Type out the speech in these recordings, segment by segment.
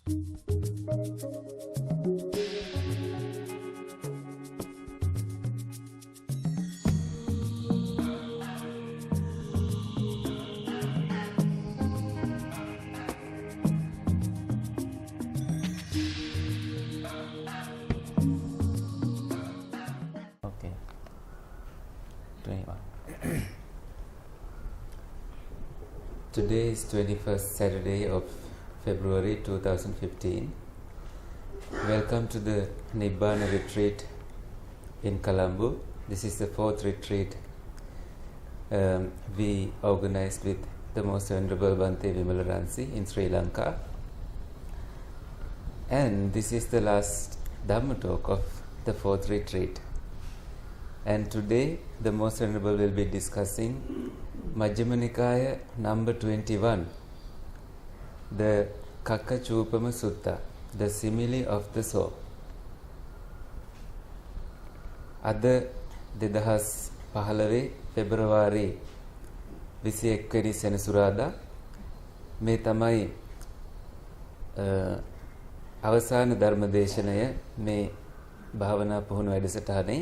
Okay. 21. Today is 21st Saturday of February 2015. Welcome to the Nibbana retreat in Colombo. This is the fourth retreat we organized with the Most Venerable Bhante Vimalaramsi in Sri Lanka. And this is the last Dhamma talk of the fourth retreat. And today the Most Venerable will be discussing Majjhima Nikaya number 21, the Kakacupama Sutta, the Simile of the soul. Ada 2015 February 21 වෙනි සෙනසුරාදා මේ තමයි අවසාන ධර්ම දේශනය මේ භාවනා පුහුණු වැඩසටහනේ.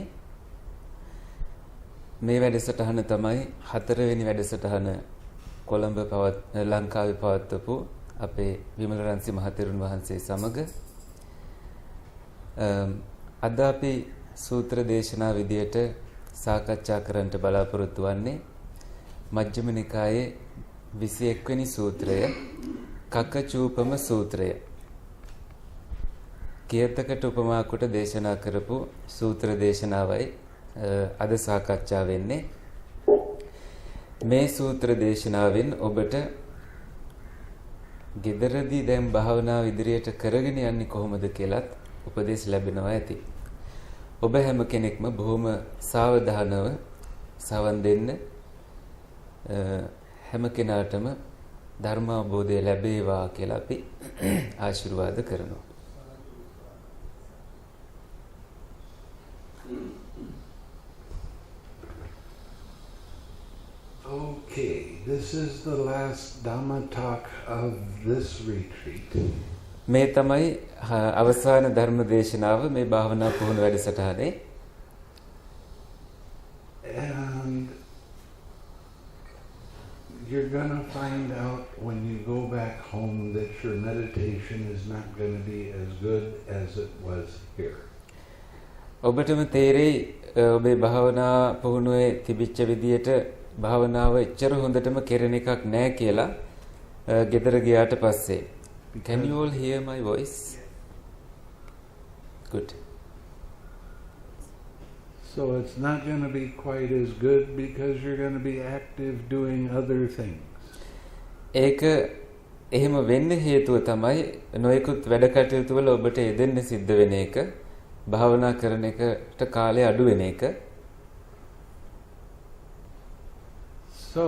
මේ වැඩසටහන තමයි හතරවෙනි වැඩසටහන කොළඹ ලංකාවේ පවත්වපු අපේ විමලරන්සි මහතෙරුන් වහන්සේ සමග. අද අපි සූත්‍ර දේශනා විදියට සාකච්ඡා කරන්නට බලාපොරොත්තු වන්නේ මජ්ක්‍ධිම නිකායේ 21 වෙනි සූත්‍රය කකචූපම සූත්‍රය. කියතකට උපමා කොට දේශනා කරපු සූත්‍ර දේශනාවයි අද සාකච්ඡා වෙන්නේ. මේ සූත්‍ර දේශනාවෙන් ඔබට ගෙදරදී දැන් භාවනාව ඉදිරියට කරගෙන යන්නේ කොහොමද කියලාත් උපදෙස් ලැබෙනවා ඇති. ඔබ හැම කෙනෙක්ම බොහොම සාවධානව සවන් දෙන්න, හැම කෙනාටම ධර්ම අවබෝධය ලැබේවා කියලා අපි ආශිර්වාද කරනවා. Okay, this is the last Dhamma talk of this retreat. මේ තමයි අවසාන ධර්ම දේශනාව මේ භාවනා පුහුණු වැඩසටහනේ. And you're going to find out when you go back home that your meditation is not going to be as good as it was here. ඔබටම තේරෙයි ඔබේ භාවනා පුහුණුවේ තිබිච්ච විදියට භාවනාව එච්චර හොඳටම කෙරෙන එකක් නෑ කියලා ගෙදර ගියාට පස්සේ. Can you all hear my voice? Good. So it's not going to be quite as good because you're going to be active doing other things. ඒක එහෙම වෙන්න හේතුව තමයි නොයෙකුත් වැඩ කටයුතු වල ඔබට යෙදෙන්න සිද්ධ වෙන එක, භාවනා කරන එකට කාලය අඩු වෙන එක. So,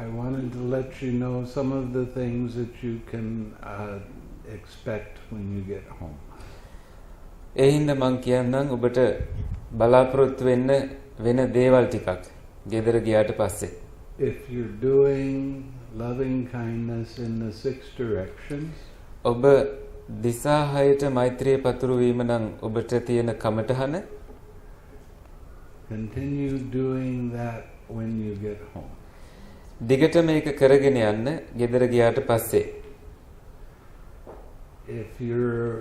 I wanted to let you know some of the things that you can expect when you get home. ඒ හින්දා මං කියන්නම් ඔබට බලාපොරොත්තු වෙන්න වෙන දේවල් ටිකක් ගෙදර ගියාට පස්සේ. If you're doing loving kindness in the 6 directions, ඔබ දිසා 6ට මෛත්‍රිය පතුරු වීම නම් ඔබට තියෙන කමටහන. continue doing that when you get home. දිගට මේක කරගෙන යන්න ගෙදර ගියාට පස්සේ. If you're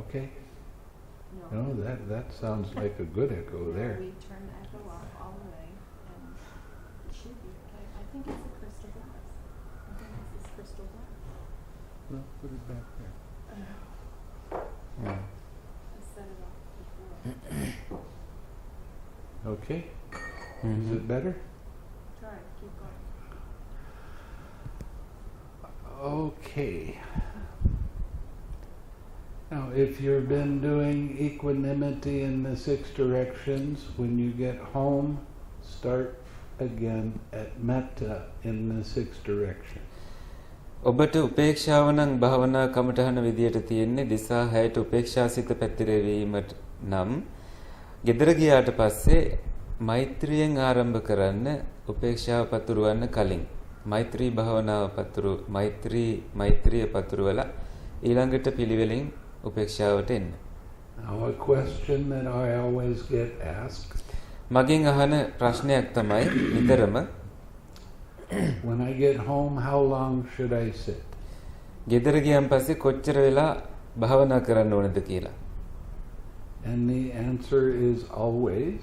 okay. No, that sounds like a good echo there. We turn the echo off all the way, and it should be okay. I think it's the crystal glass. I think it's this crystal glass. No, put it back there. Yeah. I set it off before. Okay. Mm-hmm. Is it better? Try it. Keep going. Okay. Now, if you've been doing equanimity in the 6 directions, when you get home, start again at metta in the 6 directions. ඔබට උපේක්ෂාව නම් භාවනා කමටහන විදියට තියෙන්නේ දිසා 6ට උපේක්ෂාසිත පැතිරවීමට නම් gedara ගියාට පස්සේ මෛත්‍රියෙන් ආරම්භ කරන්න උපේක්ෂාව පතුරවන්න කලින් මෛත්‍රී භාවනාව මෛත්‍රිය පතුරවලා ඊළඟට පිළිවෙලින් උපේක්ෂාවට එන්න. Now a question that I always get asked. මගෙන් අහන ප්‍රශ්නයක් තමයි නිතරම When I get home, how long should I sit? gedara ගියන් පස්සේ කොච්චර වෙලා භාවනා කරන්න ඕනද කියලා. And the answer is always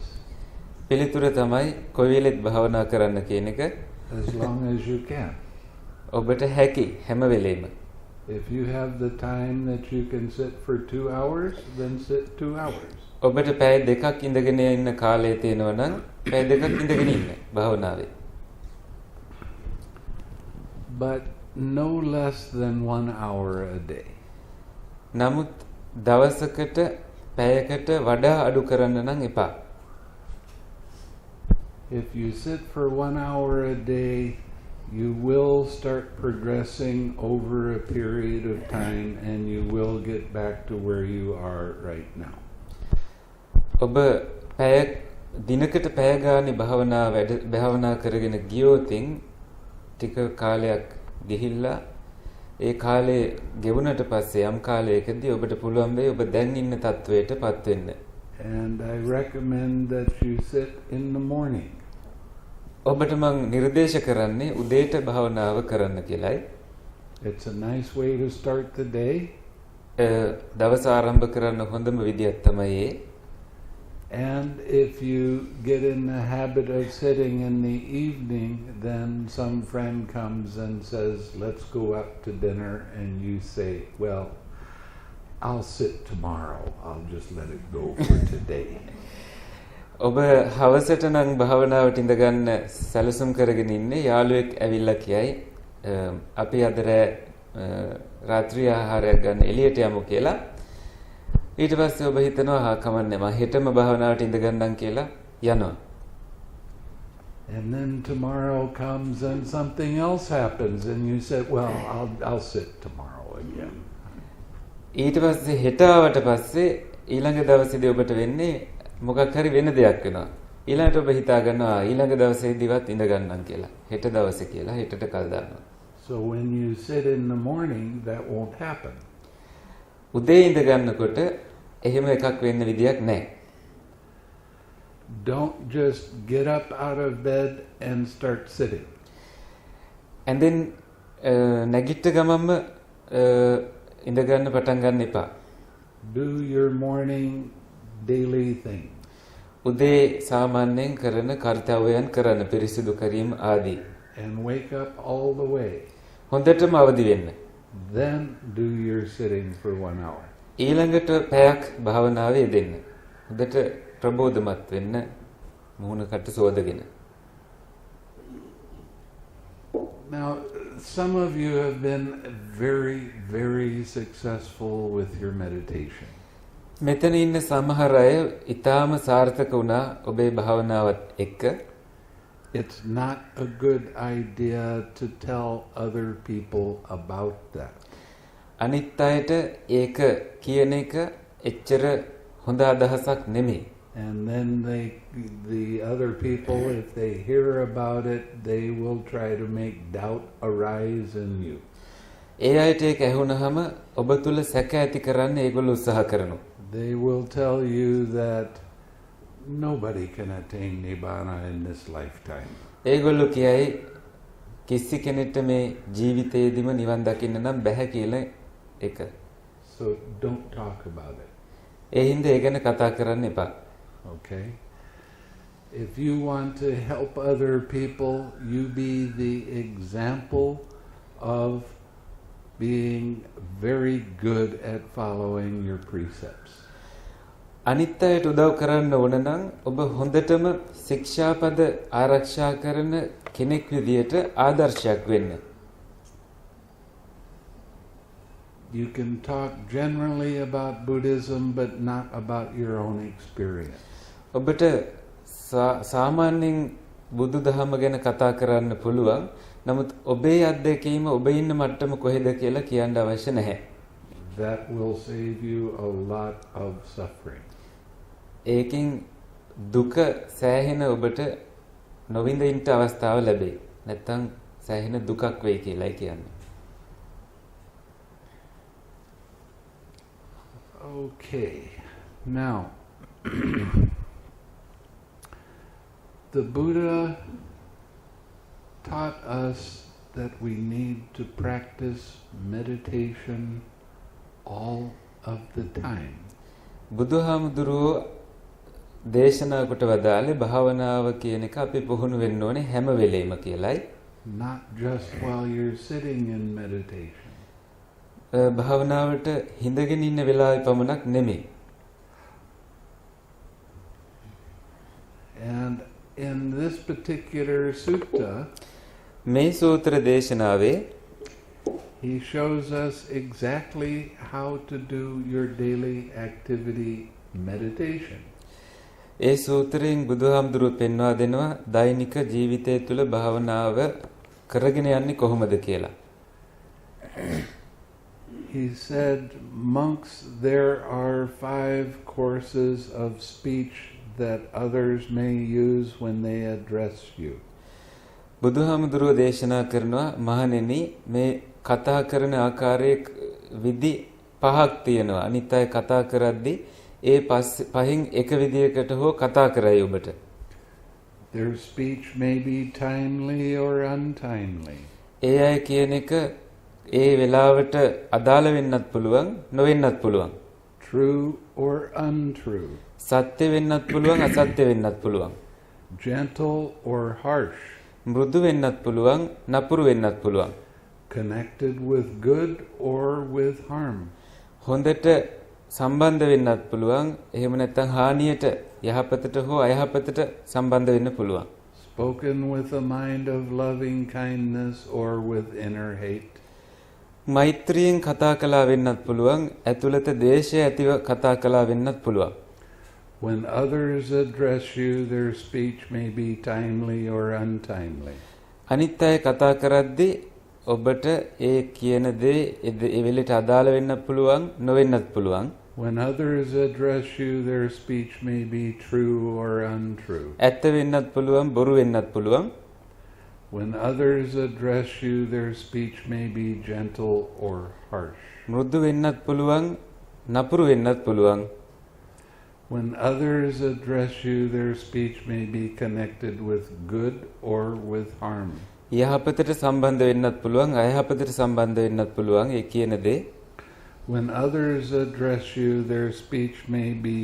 පිළිතුර තමයි කොයි වෙලෙත් භාවනා කරන්න කියන එක. as long as you can. ඔබට හැකි හැම වෙලෙම. If you have the time that you can sit for 2 hours, then sit 2 hours. ඔබට පැය දෙකක් ඉඳගෙන ඉන්න කාලය තියෙනවා නම් පැය දෙකක් ඉඳගෙන ඉන්න භාවනාවේ. But no less than 1 hour a day. නමුත් දවසකට පැයකට වඩා අඩු කරන්න නම් එපා. If you sit for 1 hour a day, you will start progressing over a period of time and you will get back to where you are right now. ඔබ දිනකට පැය ගානේ භාවනා කරගෙන ගියොතින් ටික කාලයක් ගිහිල්ලා ඒ කාලේ ගෙවුනට පස්සේ යම් කාලයකදී ඔබට පුළුවන් වෙයි ඔබ දැන් ඉන්න තත්වයටපත් වෙන්න. And I recommend that you sit in the morning. ඔබට මම නිර්දේශ කරන්නේ උදේට භාවනාව කරන්න කියලායි. It's a nice way to start the day. දවස ආරම්භ කරන්න හොඳම විදියක් තමයි ඒ. And if you get in the habit of sitting in the evening, then some friend comes and says, let's go out to dinner, and you say, well, I'll sit tomorrow. I'll just let it go for today. ඔබ හවසට නම් භාවනාවට ඉඳ ගන්න සැලසුම් කරගෙන ඉන්නේ යාළුවෙක් ඇවිල්ලා කියයි අපි අද රාත්‍රී ආහාරයක් ගන්න එළියට යමු කියලා. ඊට පස්සේ ඔබ හිතනවා කමන්නේ මම හෙටම භාවනාවට ඉඳ ගන්නම් කියලා යනවා. And then tomorrow comes and something else happens and you say, well, I'll sit tomorrow again. ඊට පස්සේ හෙට ආවට පස්සේ ඊළඟ දවසේදී ඔබට වෙන්නේ මොකක් හරි වෙන දෙයක් වෙනවා. ඊළඟට ඔබ හිතා ගන්නවා ඊළඟ දවසේදීවත් ඉඳ ගන්නම් කියලා. හෙට දවසේ කියලා හෙටට කල් දානවා. So when you sit in the morning, that won't happen. උදේ ඉඳ ගන්නකොට එහෙම එකක් වෙන්න විදියක් නැහැ. Don't just get up out of bed and start sitting. And then නැගිට ගමන්ම ඉඳ ගන්න පටන් ගන්න එපා. Do your morning daily thing. උදේ සාමාන්‍යයෙන් කරන කර්තව්‍යයන් කරන පිරිසිදු කිරීම ආදී. And wake up all the way. හොඳටම අවදි වෙන්න. Then do your sitting for 1 hour. ඊළඟට පැයක් භාවනාවේ යෙදෙන්න. හොඳට ප්‍රබෝධමත් වෙන්න මුහුණකට සෝදගෙන. Now, some of you have been very, very successful with your meditation. මෙතන ඉන්න සමහර අය ඊටාම සාර්ථක වුණා ඔබේ භාවනාවත් එක්ක. It's not a good idea to tell other people about that. අනිත් අයට ඒක කියන එක එච්චර හොඳ අදහසක් නෙමෙයි. And then the other people, if they hear about it, they will try to make doubt arise in you. ඒ අයට ඒක ඇහුනහම ඔබ තුල සැක ඇති කරන්න ඒගොල්ලෝ උත්සාහ කරනවා. They will tell you that nobody can attain Nibbana in this lifetime. ඒගොල්ලෝ කියයි කිසි කෙනෙක්ට මේ ජීවිතේදීම නිවන් දකින්න නම් බැහැ කියලා එක. So don't talk about it. ඒ හින්දා ඒ ගැන කතා කරන්න එපා. Okay? If you want to help other people, you be the example of being very good at following your precepts. අනිත් අයට උදව් කරන්න ඕන නම් ඔබ හොඳටම ශික්ෂාපද ආරක්ෂා කරන කෙනෙක් විදියට ආදර්ශයක් වෙන්න. You can talk generally about Buddhism but not about your own experience. ඔබට සාමාන්‍යයෙන් බුදු දහම ගැන කතා කරන්න පුළුවන්. නමුත් ඔබේ අත්දැකීම ඔබ ඉන්න මට්ටම කොහෙද කියලා කියන්න අවශ්‍ය නැහැ. That will save you a lot of suffering. ඒකින් දුක සෑහෙන ඔබට නොවිඳින්න අවස්ථාව ලැබෙයි. නැත්තම් සෑහෙන දුකක් වෙයි කියලායි කියන්නේ. Okay. Now the Buddha taught us that we need to practice meditation all of the time. බුදුහාමුදුරුවෝ දේශනා කොට වදාළේ භාවනාව කියන එක අපි පුහුණු වෙන්න ඕනේ හැම වෙලෙම කියලායි. Not just while you're sitting in meditation. භාවනාවට හිඳගෙන ඉන්න වෙලාවේ පමණක් නෙමෙයි. And in this particular sutta, මේ සූත්‍ර දේශනාවේ he shows us exactly how to do your daily activity meditation. ඒ සූත්‍රයෙන් බුදුහාමුදුරුවෝ පෙන්වා දෙනවා දෛනික ජීවිතය තුළ භාවනාව කරගෙන යන්නේ කොහොමද කියලා. He said, monks, there are 5 courses of speech that others may use when they address you. බුදුහාමුදුරුවෝ දේශනා කරනවා මහණෙනි මේ කතා කරන ආකාරයේ විදි 5ක් තියෙනවා. අනිත් අය කතා කරද්දී ඒ පහෙන් එක විදියකට හෝ කතා කරයි ඔබට. Their speech may be timely or untimely. ඒ අය කියන එක ඒ වෙලාවට අදාළ වෙන්නත් පුළුවන් නොවෙන්නත් පුළුවන්. True or untrue. සත්‍ය වෙන්නත් පුළුවන් අසත්‍ය වෙන්නත් පුළුවන්. Gentle or harsh. මෘදු වෙන්නත් පුළුවන් නපුරු වෙන්නත් පුළුවන්. Connected with good or with harm. හොඳට සම්බන්ධ වෙන්නත් පුළුවන් එහෙම නැත්නම් හානියට යහපතට හෝ අයහපතට සම්බන්ධ වෙන්න පුළුවන්. Spoken with a mind of loving kindness or with inner hate. මෛත්‍රියෙන් කතා කළා වෙන්නත් පුළුවන් ඇතුළත ද්වේෂය ඇතිව කතා කළා වෙන්නත් පුළුවන්. When others address you, their speech may be timely or untimely. අනිත් අය කතා කරද්දී ඔබට ඒ කියන දේ ඒ වෙලෙට අදාළ වෙන්නත් පුළුවන් නොවෙන්නත් පුළුවන්. When others address you, their speech may be true or untrue. ඇත්ත වෙන්නත් පුළුවන් බොරු වෙන්නත් පුළුවන්. When others address you, their speech may be gentle or harsh. මෘදු වෙන්නත් පුළුවන් නපුරු වෙන්නත් පුළුවන්. When others address you, their speech may be connected with good or with harm. යහපතට සම්බන්ධ වෙන්නත් පුළුවන් අයහපතට සම්බන්ධ වෙන්නත් පුළුවන් ඒ කියන දේ. When others address you, their speech may be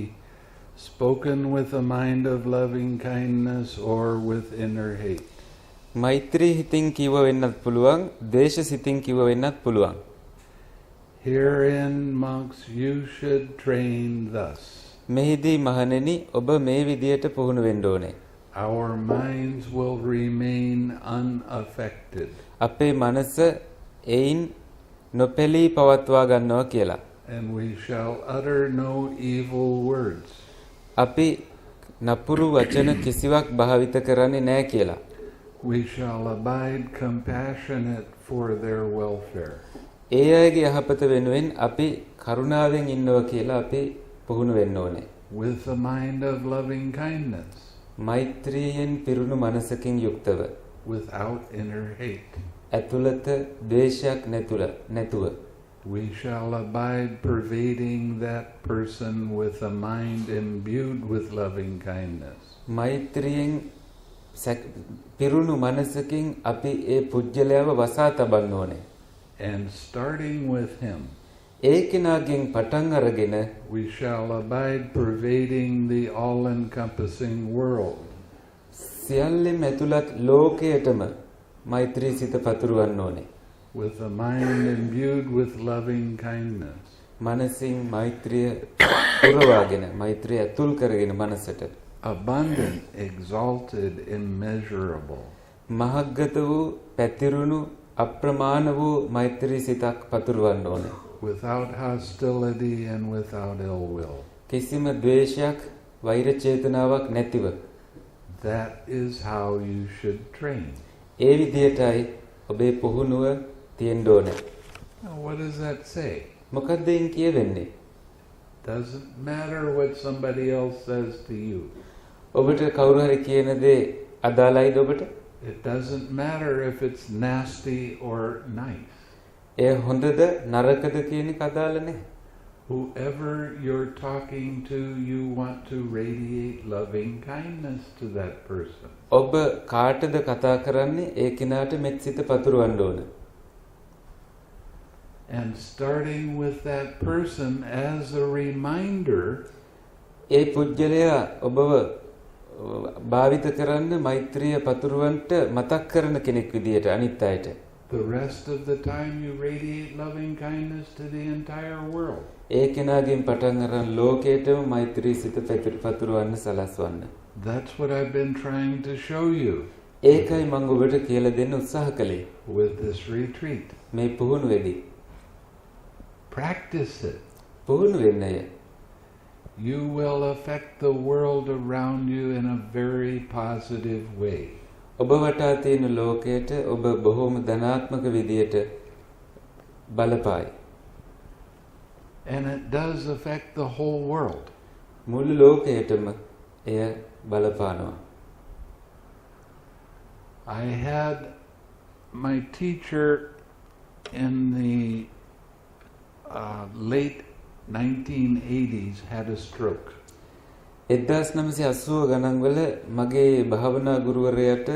spoken with a mind of loving kindness or with inner hate. මෛත්‍රී හිතින් කිව්ව වෙන්නත් පුළුවන් ද්වේෂ සිතින් කිව්ව වෙන්නත් පුළුවන්. Herein, monks, you should train thus. මෙහිදී මහණෙනි ඔබ මේ විදියට පුහුණු වෙන්න ඕනේ. Our minds will remain unaffected. අපේ මනස එයින් නොපෙළී පවත්වා ගන්නවා කියලා. And we shall utter no evil words. අපි නපුරු වචන කිසිවක් භාවිත කරන්නේ නැහැ කියලා. We shall abide compassionate for their welfare. ඒ අයගේ යහපත වෙනුවෙන් අපි කරුණාවෙන් ඉන්නවා කියලා අපි පුහුණු වෙන්න ඕනේ. With a mind of loving kindness. මෛත්‍රියෙන් පිරුණු මනසකින් යුක්තව. Without inner hate. ඇතුළත ද්වේෂයක් නැතුව. We shall abide pervading that person with a mind imbued with loving kindness. මෛත්‍රියෙන් පිරුණු මනසකින් අපි ඒ පුජ්‍යලයව වසා තබන්න ඕනේ. And starting with him, ඒ කෙනාගෙන් පටන් අරගෙන we shall abide pervading the all-encompassing world. සියල්ලෙම ඇතුළත් ලෝකයටම මෛත්‍රී සිත පතුරවන්න ඕනේ. With a mind imbued with loving kindness. මනසින් මෛත්‍රිය පුරවාගෙන මෛත්‍රිය ඇතුල් කරගෙන මනසට Abundant, exalted, immeasurable. මහග්ගත වූ පැතිරුණු අප්‍රමාණ වූ මෛත්‍රී සිතක් පතුරවන්න ඕනේ. Without hostility and without ill will. කිසිම ද්වේෂයක් වෛර චේතනාවක් නැතිව. That is how you should train. ඒ විදියටයි ඔබේ පුහුණුව තියෙන්න ඕනේ. Now, what does that say? මොකක්ද එයින් කියවෙන්නේ? Doesn't matter what somebody else says to you. ඔබට කවුරු හරි කියන දේ අදාළයිද ඔබට? It doesn't matter if it's nasty or nice. එය හොඳද නරකද කියන එක අදාළ නැහැ. Whoever you're talking to, you want to radiate loving kindness to that person. ඔබ කාටද කතා කරන්නේ ඒ කෙනාට මෙත් සිත පතුරවන්න ඕන. And starting with that person as a reminder, ඒ පුජ්‍යලයා ඔබව භාවිත කරන්න මෛත්‍රිය පතුරවන්නට මතක් කරන කෙනෙක් විදියට අනිත් අයට. the rest of the time you radiate loving kindness to the entire world. ඒ කෙනාගෙන් පටන් අරන් ලෝකයටම මෛත්‍රී සිත පතුරවන්න සලස්වන්න. That's what I've been trying to show you ඒකයි මම ඔබට කියලා දෙන්න උත්සාහ කළේ with this retreat. මේ පුහුණුවේදී. Practice it. පුහුණු වෙන්නය. You will affect the world around you in a very positive way. ඔබ වටා තියෙන ලෝකයට ඔබ බොහෝම ධනාත්මක විදියට බලපායි. And it does affect the whole world. මුළු ලෝකයටම එය බලපානවා. I had my teacher in the late 1980s had a stroke. 1980 ගණන් වල මගේ භාවනා ගුරුවරයාට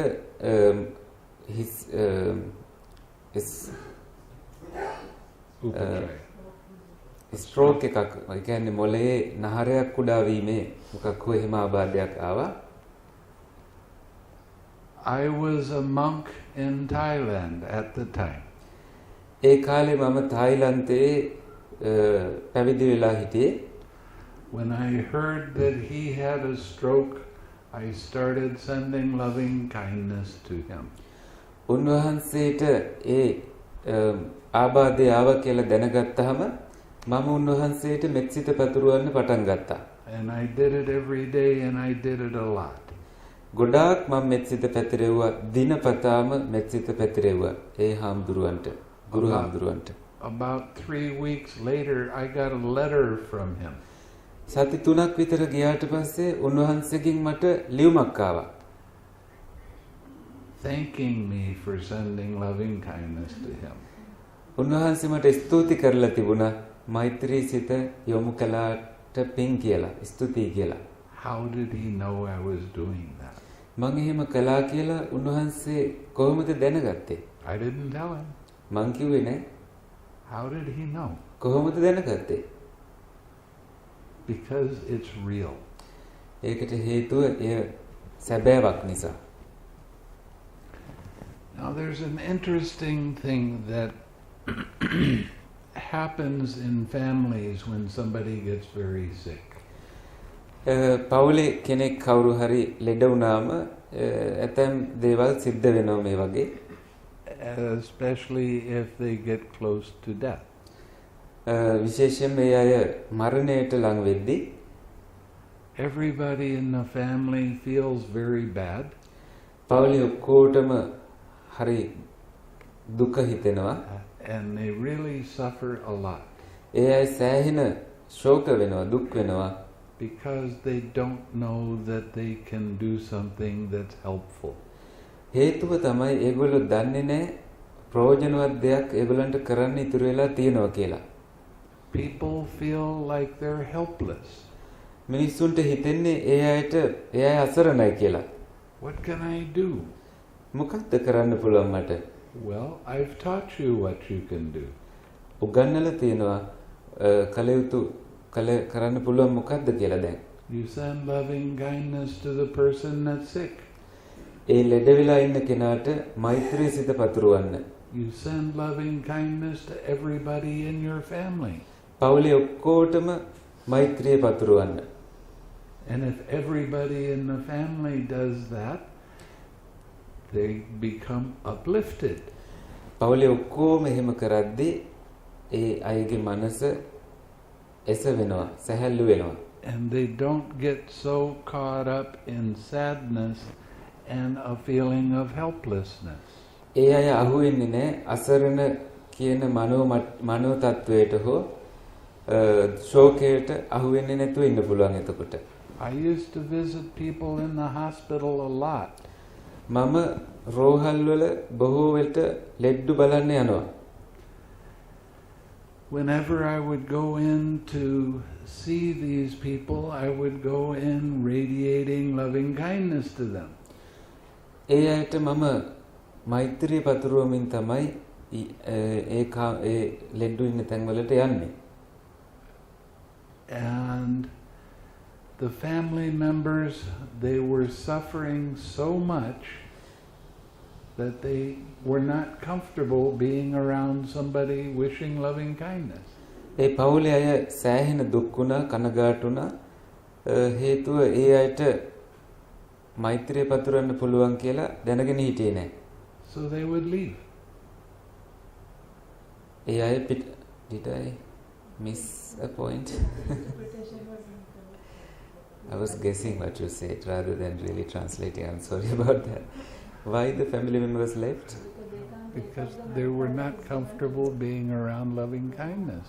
ස්ට්‍රෝක් එකක්, ඒ කියන්නේ මොළයේ නහරයක් කුඩා වීමේ මොකක් හෝ එහෙම ආබාධයක් ආවා. I was a monk in Thailand at the time. ඒ කාලේ මම තායිලන්තයේ පැවිදි වෙලා හිටියේ. When I heard that he had a stroke, I started sending loving kindness to him. උන්වහන්සේට ඒ ආබාධය ආව කියලා දැනගත්තාම මම උන්වහන්සේට මෙත්සිත පතුරවන්න පටන් ගත්තා. And I did it every day and I did it a lot. ගොඩාක් මම මෙත්සිත පැතිරෙව්වා, දිනපතාම මෙත්සිත පැතිරෙව්වා ඒ හාමුදුරුවන්ට, ගුරු හාමුදුරුවන්ට. About 3 weeks later, I got a letter from him. සති 3ක් විතර ගියාට පස්සේ උන්වහන්සේගෙන් මට ලියුමක් ආවා. Thanking me for sending loving kindness to him. උන්වහන්සේ මට ස්තුති කරලා තිබුණා මෛත්‍රී සිත යොමු කළාට පිං කියලා, ස්තුතියි කියලා. How did he know I was doing that? මම එහෙම කළා කියලා උන්වහන්සේ කොහොමද දැනගත්තේ? I didn't tell him. මං කිව්වේ නෑ. How did he know? කොහොමද දැනගත්තේ? Because it's real. ඒකට හේතුව එය සැබෑවක් නිසා. Now there's an interesting thing that happens in families when somebody gets very sick. පවුලේ කෙනෙක් කවුරු හරි ලෙඩ වුණාම ඇතැම් දේවල් සිද්ධ වෙනවා මේ වගේ. Especially if they get close to death. විශේෂයෙන් මේ අය මරණයට ලං වෙද්දී everybody in the family feels very bad. පවුලේ ඔක්කොටම හරි දුක හිතෙනවා. And they really suffer a lot. ඒ අය සෑහෙන ශෝක වෙනවා, දුක් වෙනවා. Because they don't know that they can do something that's helpful. හේතුව තමයි ඒගොල්ලෝ දන්නේ නැහැ ප්‍රයෝජනවත් දෙයක් ඒගොල්ලන්ට කරන්න ඉතුරු වෙලා තියෙනවා කියලා. People feel like they're helpless. මිනිස්සුන්ට හිතෙන්නේ ඒ අය අසරණයි කියලා. What can I do? මොකක්ද කරන්න පුළුවන් මට? Well, I've taught you what you can do. උගන්වලා තියෙනවා කලයුතු කරන්න පුළුවන් මොකක්ද කියලා දැන්. You send loving kindness to the person that's sick. ඒ ලෙඩ වෙලා ඉන්න කෙනාට මෛත්‍රී සිත පතුරවන්න. You send loving kindness to everybody in your family. පවුලේ ඔක්කොටම මෛත්‍රිය පතුරවන්න. And if everybody in the family does that, they become uplifted. පවුලේ ඔක්කොම එහෙම කරද්දී ඒ අයගේ මනස එසවෙනවා, සැහැල්ලු වෙනවා. And they don't get so caught up in sadness and a feeling of helplessness. ඒ අය අහුවෙන්නේ නැහැ අසරණ කියන මනෝ තත්වයට හෝ ශෝකයට අහුවෙන්නේ නැතුව ඉන්න පුළුවන් එතකොට. I used to visit people in the hospital a lot. මම රෝහල් වල බොහෝ වෙලට ලෙඩ්ඩු බලන්න යනවා. Whenever I would go in to see these people, I would go in radiating loving kindness to them. ඒ අයට මම මෛත්‍රී පතුරවමින් තමයි ඒ ලෙඩ්ඩු ඉන්න තැන්වලට යන්නේ. And the family members, they were suffering so much that they were not comfortable being around somebody wishing loving kindness. ඒ පවුලේ අය සෑහෙන දුක් වුණා, කනගාටු වුණා. හේතුව ඒ අයට මෛත්‍රිය පතුරවන්න පුළුවන් කියලා දැනගෙන හිටියේ නැහැ. So they would leave. ඒ අය did I miss a point? I was guessing what you said rather than really translating. I'm sorry about that. Why the family members left? Because they were not comfortable being around loving kindness.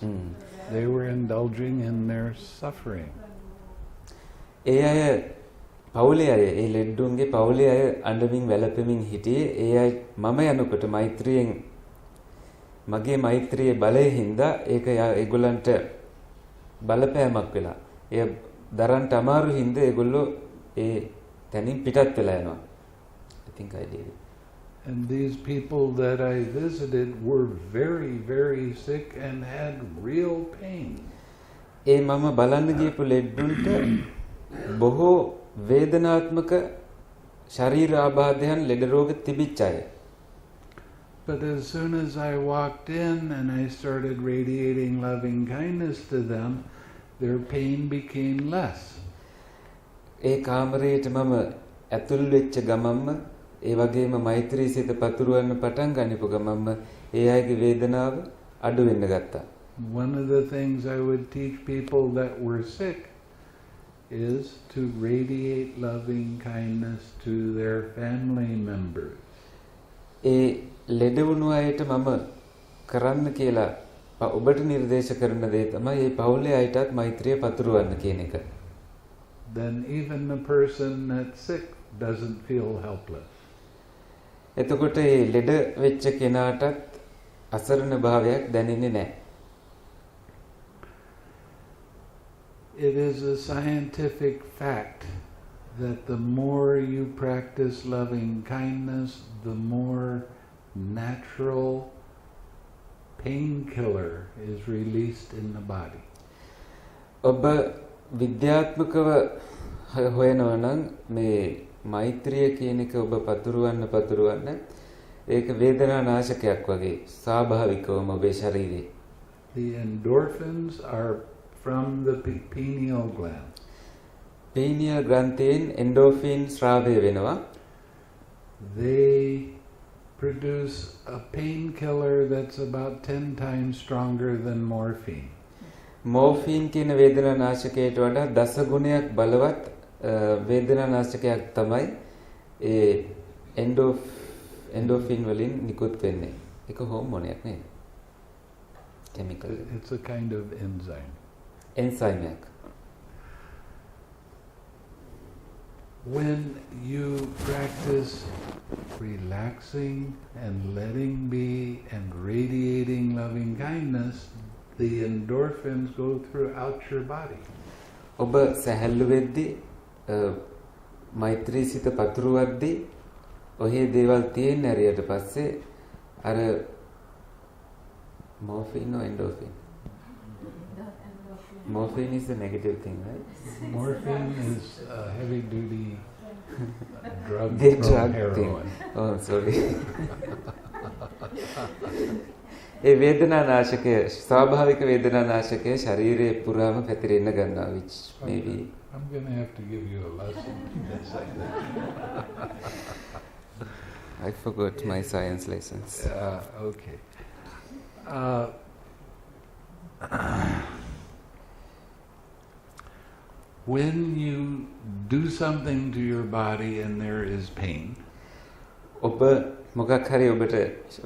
They were indulging in their suffering. ඒ අය පවුලේ අය ඒ ලෙඩ්ඩුන්ගේ පවුලේ අය අඬමින් වැළපෙමින් හිටියේ. ඒ අය මම යනකොට මෛත්‍රියෙන් මගේ මෛත්‍රියේ බලය හින්දා ඒක ඒගොල්ලන්ට බලපෑමක් වෙලා. ඒ දරන්ට අමාරු හින්දා ඒගොල්ලෝ ඒ තනින් පිටත් වෙලා යනවා. I think I did it. And these people that I visited were very, very sick and had real pain. ඒ මම බලන්න ගියපු ලෙඩ්ඩුන්ට බොහෝ වේදනාත්මක ශරීර ආබාධයන් ලෙඩ රෝග තිබිච්ච අය. But as soon as I walked in and I started radiating loving kindness to them, their pain became less. ඒ කාමරයට මම ඇතුල් වෙච්ච ගමන්ම ඒ වගේම මෛත්‍රී සිත පතුරවන්න පටන් ගන්නපු ගමන්ම ඒ අයගේ වේදනාව අඩු වෙන්න ගත්තා. One of the things I would teach people that were sick is to radiate loving kindness to their family members. ඒ ලෙඩ වුණු අයට මම කරන්න කියලා ඔබට නිර්දේශ කරන දේ තමයි මේ පවුලේ අයටත් මෛත්‍රිය පතුරවන්න කියන එක. Then even the person that's sick doesn't feel helpless. එතකොට මේ ලෙඩ වෙච්ච කෙනාටත් අසරණ භාවයක් දැනෙන්නේ නැහැ. It is a scientific fact that the more you practice loving kindness, the more natural painkiller is released in the body. ඔබ විද්‍යාත්මකව හොයනවා නම් මේ මෛත්‍රිය කියන එක ඔබ පතුරවන්න ඒක වේදනා නාශකයක් වගේ ස්වාභාවිකවම ඔබේ ශරීරේ. The endorphins are from the pineal gland. pineal ග්‍රන්ථයෙන් endorphin ස්‍රාවය වෙනවා. They produce a painkiller that's about 10 times stronger than morphine. Morphine කියන වේදනා නාශකයට වඩා දස ගුණයක් බලවත් වේදනා නාශකයක් තමයි ඒ endorphin වලින් නිකුත් වෙන්නේ. ඒක හෝමෝනයක් නේ. chemical. It's a kind of enzyme. enzyme එකක්. When you practice relaxing and letting be and radiating loving kindness, the endorphins go throughout your body. ඔබ සැහැල්ලු වෙද්දී මෛත්‍රී සිත පතුරවද්දී ඔහේ දේවල් තියෙන ඇරියට පස්සේ අර morphine or endorphin? Morphine is a negative thing, right? Morphine is a heavy duty drug The from drug heroin. thing. Oh, sorry. ඒ වේදනා නාශකය ස්වාභාවික වේදනා නාශකය ශරීරයේ පුරාම පැතිරෙන්න ගන්නවා, which maybe I'm going to have to give you a lesson. That's like that. I forgot my science lessons. Okay. When you do something to your body and there is pain, ඔබ මොකක් හරි ඔබට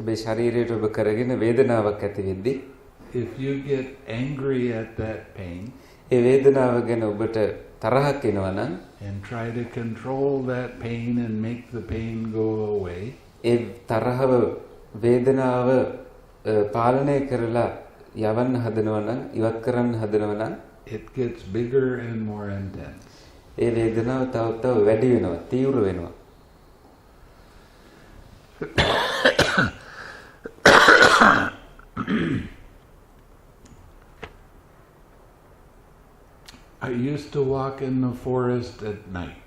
ඔබේ ශරීරයට ඔබ කරගෙන වේදනාවක් ඇති වෙද්දී if you get angry at that pain ඒ වේදනාව ගැන ඔබට තරහක් එනවා නම් and try to control that pain and make the pain go away, ඒ තරහව වේදනාව පාලනය කරලා යවන්න හදනවා නම් ඉවත් කරන්න හදනවා නම් it gets bigger and more intense. ඒ වේදනාව තව වැඩි වෙනවා, තීව්‍ර වෙනවා. I used to walk in the forest at night.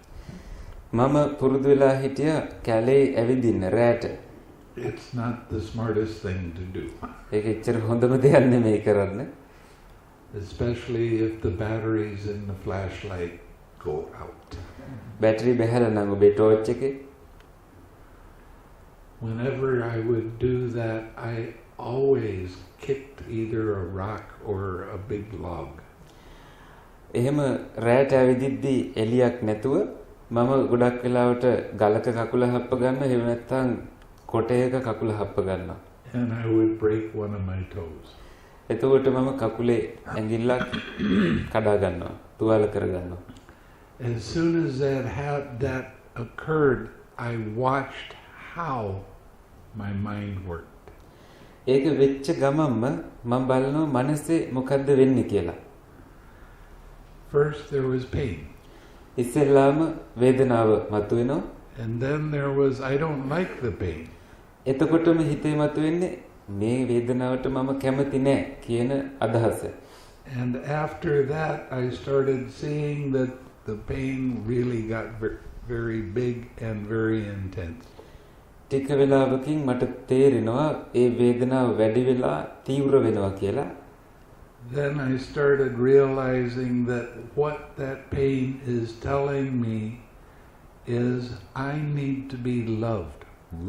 මම පුරුදු වෙලා හිටිය කැලේ ඇවිදින්න රැට. It's not the smartest thing to do, ඒක එච්චර හොඳම දෙයක් නෙමෙයි කරන්න. especially if the batteries in the flashlight go out. Battery බැහැලා නම් ඔබේ ටෝච් එකේ Whenever I would do that, I always kicked either a rock or a big log. එහෙම රැට ඇවිදිද්දී එලියක් නැතුව මම ගොඩක් වෙලාවට ගලක කකුල හප්ප ගන්න, එහෙම නැත්නම් කොටයක කකුල හප්ප ගන්නවා. And I would break one of my toes. එතකොට මම කකුලේ ඇඟිල්ලක් කඩා ගන්නවා, තුවාල කර ගන්නවා. As soon as that occurred, I watched how my mind worked. ඒක වෙච්ච ගමන්ම මම බලනවා මනසේ මොකද්ද වෙන්නේ කියලා. First there was pain. ඉස්සෙල්ලාම වේදනාව මතුවෙනවා. And then there was, I don't like the pain. එතකොටම හිතේ මතුවෙන්නේ මේ වේදනාවට මම කැමති නෑ කියන අදහස. And after that, I started seeing that the pain really got very big and very intense. ටික වෙලාවකින් මට තේරෙනවා ඒ වේදනාව වැඩි වෙලා තීව්‍ර වෙනවා කියලා. Then I started realizing that what that pain is telling me is I need to be loved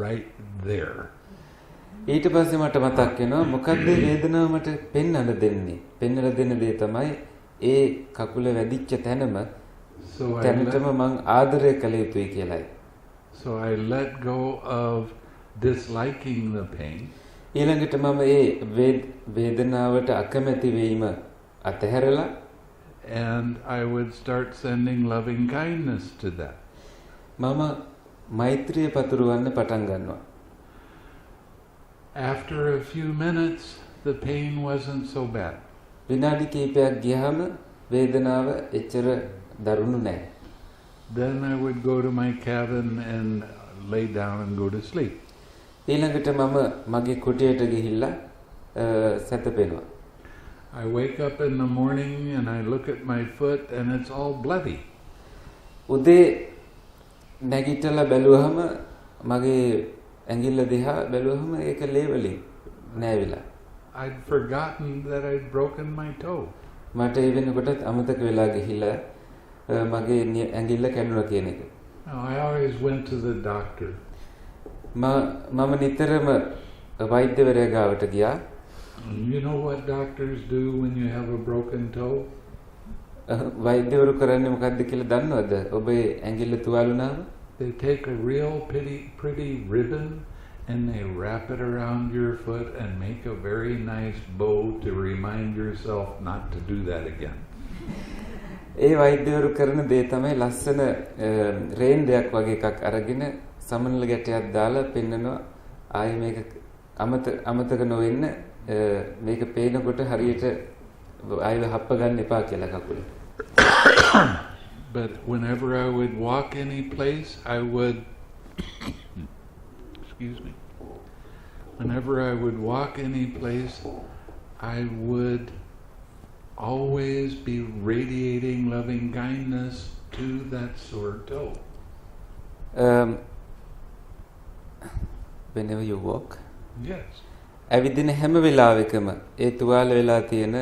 right there. ඊට පස්සේ මට මතක් වෙනවා මොකද්ද වේදනාව මට පෙන්වන්න දෙන්නේ. පෙන්වලා දෙන දේ තමයි ඒ කකුල වැදිච්ච තැනම තැනටම මං ආදරය කළ යුතුයි කියලායි. So I let go of disliking the pain. ඊළඟට මම ඒ වේදනාවට අකමැති වීම අතහැරලා and I would start sending loving kindness to that. මම මෛත්‍රිය පතුරවන්න පටන් ගන්නවා. After a few minutes, the pain wasn't so bad. විනාඩි කිහිපයක් ගියාම වේදනාව එච්චර දරුණු නැහැ. Then I would go to my cabin and lay down and go to sleep. ඊළඟට මම මගේ කුටියට ගිහිල්ලා සැතපෙනවා. I wake up in the morning and I look at my foot and it's all bloody. උදේ නැගිටලා බැලුවහම මගේ ඇඟිල්ල දිහා බැලුවහම ඒක ලේ වලින් නෑවිලා. I'd forgotten that I'd broken my toe. මට ඒ වෙනකොටත් අමතක වෙලා ගිහිල්ලා මගේ ඇඟිල්ල කැඩුණා කියන එක. I always went to the doctor. මම නිතරම වෛද්‍යවරයා ගාවට ගියා. You know what doctors do when you have a broken toe? වෛද්‍යවරු කරන්නේ මොකද්ද කියලා දන්නවද? ඔබේ ඇඟිල්ල තුවාල වුණාම they take a real pretty ribbon and they wrap it around your foot and make a very nice bow to remind yourself not to do that again. ඒ වෛද්‍යවරු කරන දේ තමයි ලස්සන රේන්දයක් වගේ එකක් අරගෙන සමනල ගැටයක් දාලා පෙන්නනවා ආයේ මේක අමතක නොවෙන්න මේක පේනකොට හරියට ආයෙ හප්ප ගන්න එපා කියලා කකුල. But whenever I would walk any place, I would excuse me. Whenever I would walk any place, I would always be radiating loving kindness to that sore toe. Whenever you walk? Yes. ඇවිදින හැම වෙලාවෙකම ඒ තුවාල වෙලා තියෙන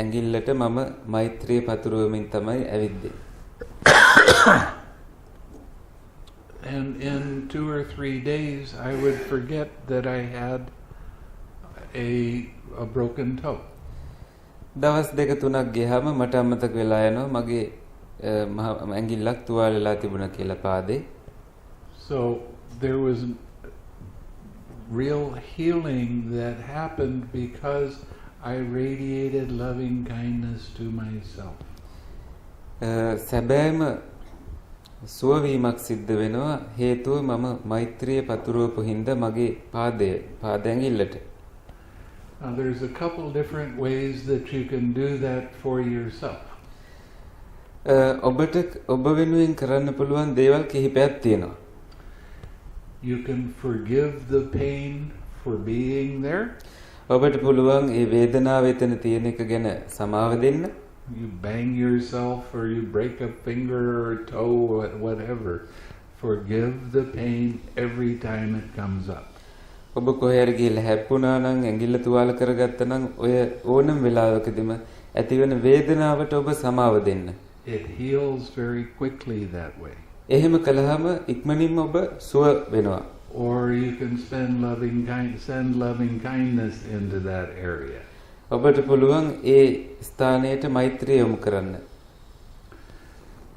ඇඟිල්ලට මම මෛත්‍රිය පතුරවමින් තමයි ඇවිද්දේ. And in 2 or 3 days, I would forget that I had a broken toe. දවස් දෙක තුනක් ගියාම මට අමතක වෙලා යනවා මගේ ඇඟිල්ලක් තුවාල වෙලා තිබුණා කියලා පාදේ. So there was real healing that happened because I radiated loving kindness to myself. සැබෑම සුවවීමක් සිද්ධ වෙනවා හේතුව මම මෛත්‍රිය පතුරවපු හින්දා මගේ පාදයෙන් ඉල්ලට. Now there's a couple different ways that you can do that for yourself. ඔබ වෙනුවෙන් කරන්න පුළුවන් දේවල් කිහිපයක් තියෙනවා. You can forgive the pain for being there. ඔබට පුළුවන් ඒ වේදනාව එතන තියෙන එක ගැන සමාව දෙන්න. You bang yourself or you break a finger or toe or whatever. Forgive the pain every time it comes up. ඔබ කොහේ හරි ගිහලා හැප්පුණා නම් ඇඟිල්ල තුවාල කරගත්තා නම් ඔය ඕනම වෙලාවකදීම ඇතිවන වේදනාවට ඔබ සමාව දෙන්න. It heals very quickly that way. එහෙම කළාම ඉක්මනින්ම ඔබ සුව වෙනවා. Or you can send loving kindness into that area. ඔබට පුළුවන් ඒ ස්ථානයට මෛත්‍රිය යොමු කරන්න.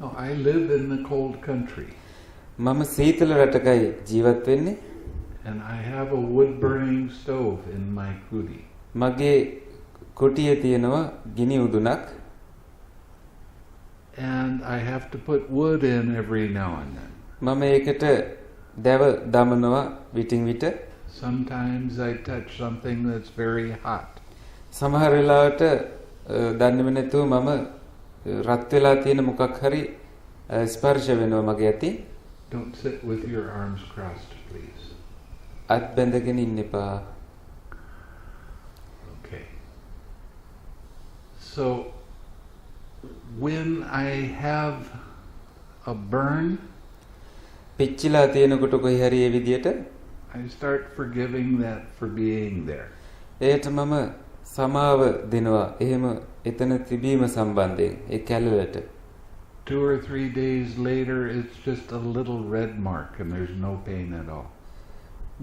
Oh, I live in the cold country. මම සීතල රටකයි ජීවත් වෙන්නේ. And I have a wood burning stove in my kuti. මගේ කුටියේ තියෙනවා ගිනි උදුනක්. And I have to put wood in every now and then. මම ඒකට දැව දමනවා විටින් විට. Sometimes I touch something that's very hot. සමහර වෙලාවට දන්නේම නැතුව මම රත් වෙලා තියෙන මොකක් හරි ස්පර්ශ වෙනවා මගේ අතින්. Don't sit with your arms crossed, please. අත් බැඳගෙන ඉන්න එපා. Okay. So when I have a burn, පිච්චිලා තියෙනකොට කොහේ හරි ඒ විදියට I start forgiving that for being there. ඒට මම සමාව දෙනවා. එහෙම එතන තිබීම සම්බන්ධයෙන් ඒ කැලලට. 2 or 3 days later, it's just a little red mark and there's no pain at all.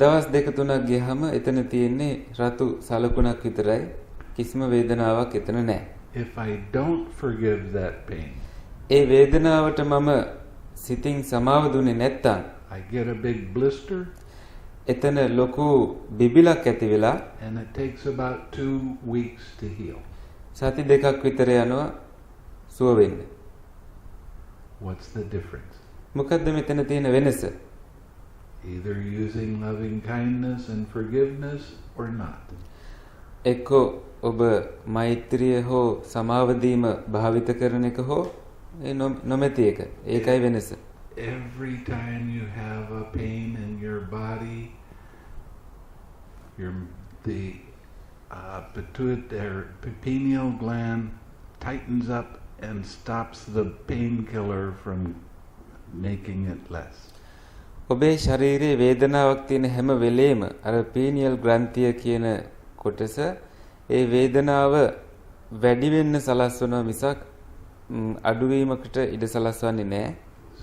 දවස් දෙක තුනක් ගියහම එතන තියෙන්නේ රතු සලකුණක් විතරයි. කිසිම වේදනාවක් එතන නැහැ. If I don't forgive that pain, ඒ වේදනාවට මම සිතින් සමාව දුන්නේ නැත්තම් I get a big blister. එතන ලොකු බිබිලක් ඇති වෙලා And it takes about 2 weeks to heal. සති දෙකක් විතර යනවා සුව වෙන්න. What's the difference? මොකද්ද මෙතන තියෙන වෙනස? Either using loving kindness and forgiveness or not. එක්කෝ ඔබ මෛත්‍රිය හෝ සමාව දීම භාවිත කරන එක හෝ ඒ නොමැති එක. ඒකයි වෙනස. Every time you have a pain in your body, the pineal gland tightens up and stops the painkiller from making it less. ඔබේ ශරීරයේ වේදනාවක් තියෙන හැම වෙලේම අර පීනියල් ග්‍රන්ථිය කියන කොටස ඒ වේදනාව වැඩි වෙන්න සලස්වනවා මිසක් අඩුවීමකට ඉඩ සලස්වන්නේ නැහැ.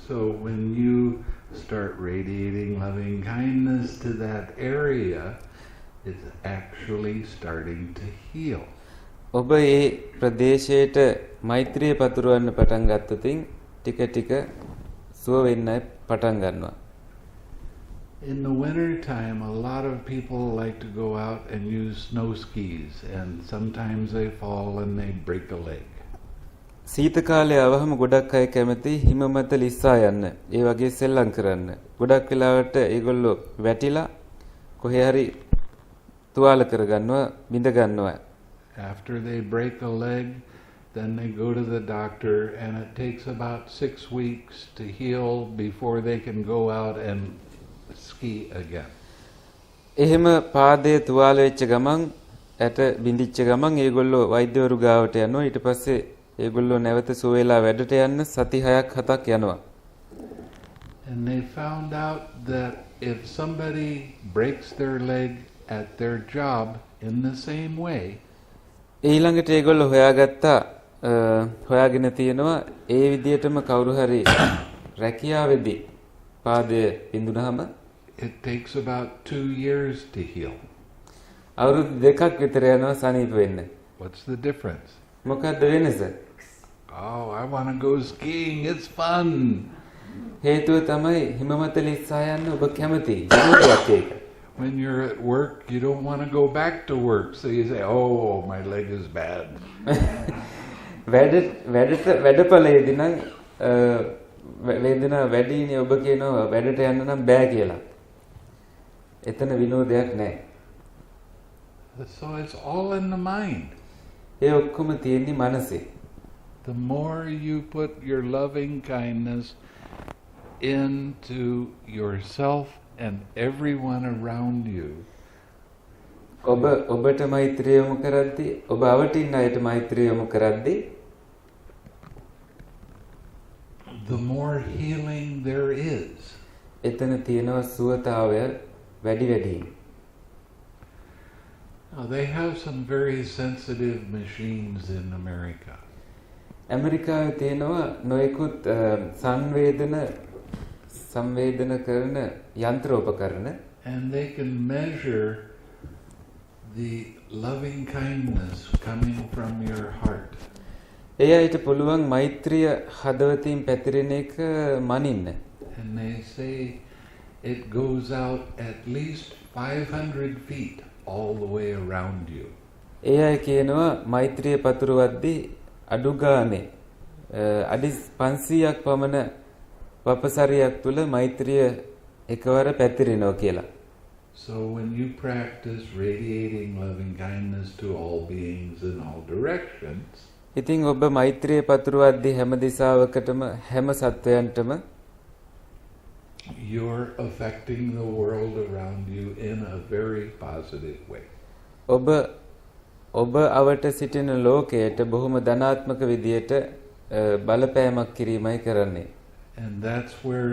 So when you start radiating loving kindness to that area, it's actually starting to heal. ඔබ ඒ ප්‍රදේශයට මෛත්‍රිය පතුරවන්න පටන් ගත්තොතින් ටික ටික සුව වෙන්න පටන් ගන්නවා. In the winter time, a lot of people like to go out and use snow skis, and sometimes they fall and they break a leg. සීත කාලේ ආවහම ගොඩක් අය කැමති හිම මත ලිස්සා යන්න. ඒ වගේ සෙල්ලම් කරන්න. ගොඩක් වෙලාවට ඒගොල්ලෝ වැටිලා කොහේ හරි තුවාල කරගන්නවා, බිඳ ගන්නවා. After they break a leg, then they go to the doctor, and it takes about 6 weeks to heal before they can go out and ski again. එහෙම පාදයේ තුවාල වෙච්ච ගමන් ඇට බිඳිච්ච ගමන් ඒගොල්ලෝ වෛද්‍යවරු ගාවට යනවා. ඊට පස්සේ ඒගොල්ලෝ නැවත සුව වෙලා වැඩට යන්න සති 6ක් 7ක් යනවා. And they found out that if somebody breaks their leg at their job in the same way, ඊළඟට ඒගොල්ලෝ හොයාගෙන තියෙනවා ඒ විදිහටම කවුරු හරි රැකියාවේදී පාදය බිඳුනහම it takes about 2 years to heal. අවුරුදු දෙකක් විතර යනවා සනීප වෙන්න. What's the difference? මොකක්ද වෙනස? Oh, I want to go skiing. It's fun. හේතුව තමයි හිම මත ලිස්සා යන්න ඔබ කැමති. විනෝදයක් ඒක. When you're at work, you don't want to go back to work, so you say, "Oh, my leg is bad." වැඩපළයේදී නම් වේදනාව වැඩිනේ ඔබ කියනවා වැඩට යන්න නම් බෑ කියලා. එතන විනෝදයක් නැහැ. So it's all in the mind. ඒ ඔක්කොම තියෙන්නේ මනසේ. The more you put your loving kindness into yourself and everyone around you, ඔබට මෛත්‍රිය යොමු කරද්දී ඔබ අවටින් අයට මෛත්‍රිය යොමු කරද්දී the more healing there is. එතන තියෙනවා සුවතාවය වැඩි වැඩියෙන්. Now, they have some very sensitive machines in America. ඇමරිකාවේ තියෙනවා නොයෙකුත් සංවේදන කරන යන්ත්‍රෝපකරණ. And they can measure the loving kindness coming from your heart. ඒ අයට පුළුවන් මෛත්‍රිය හදවතින් පැතිරෙන එක මනින්න. And they say it goes out at least 500 feet all the way around you. ඒ අය කියනවා මෛත්‍රිය පතුරවද්දී අඩු ගානේ අඩි 500ක් පමණ වපසරියක් තුල මෛත්‍රිය එකවර පැතිරෙනවා කියලා. So when you practice radiating loving kindness to all beings in all directions, ඉතින් ඔබ මෛත්‍රිය පතුරවද්දී හැම දිශාවකටම හැම සත්වයන්ටම you're affecting the world around you in a very positive way. ඔබ අවට සිටින ලෝකයට බොහොම ධනාත්මක විදියට බලපෑමක් කිරීමයි කරන්නේ. And that's where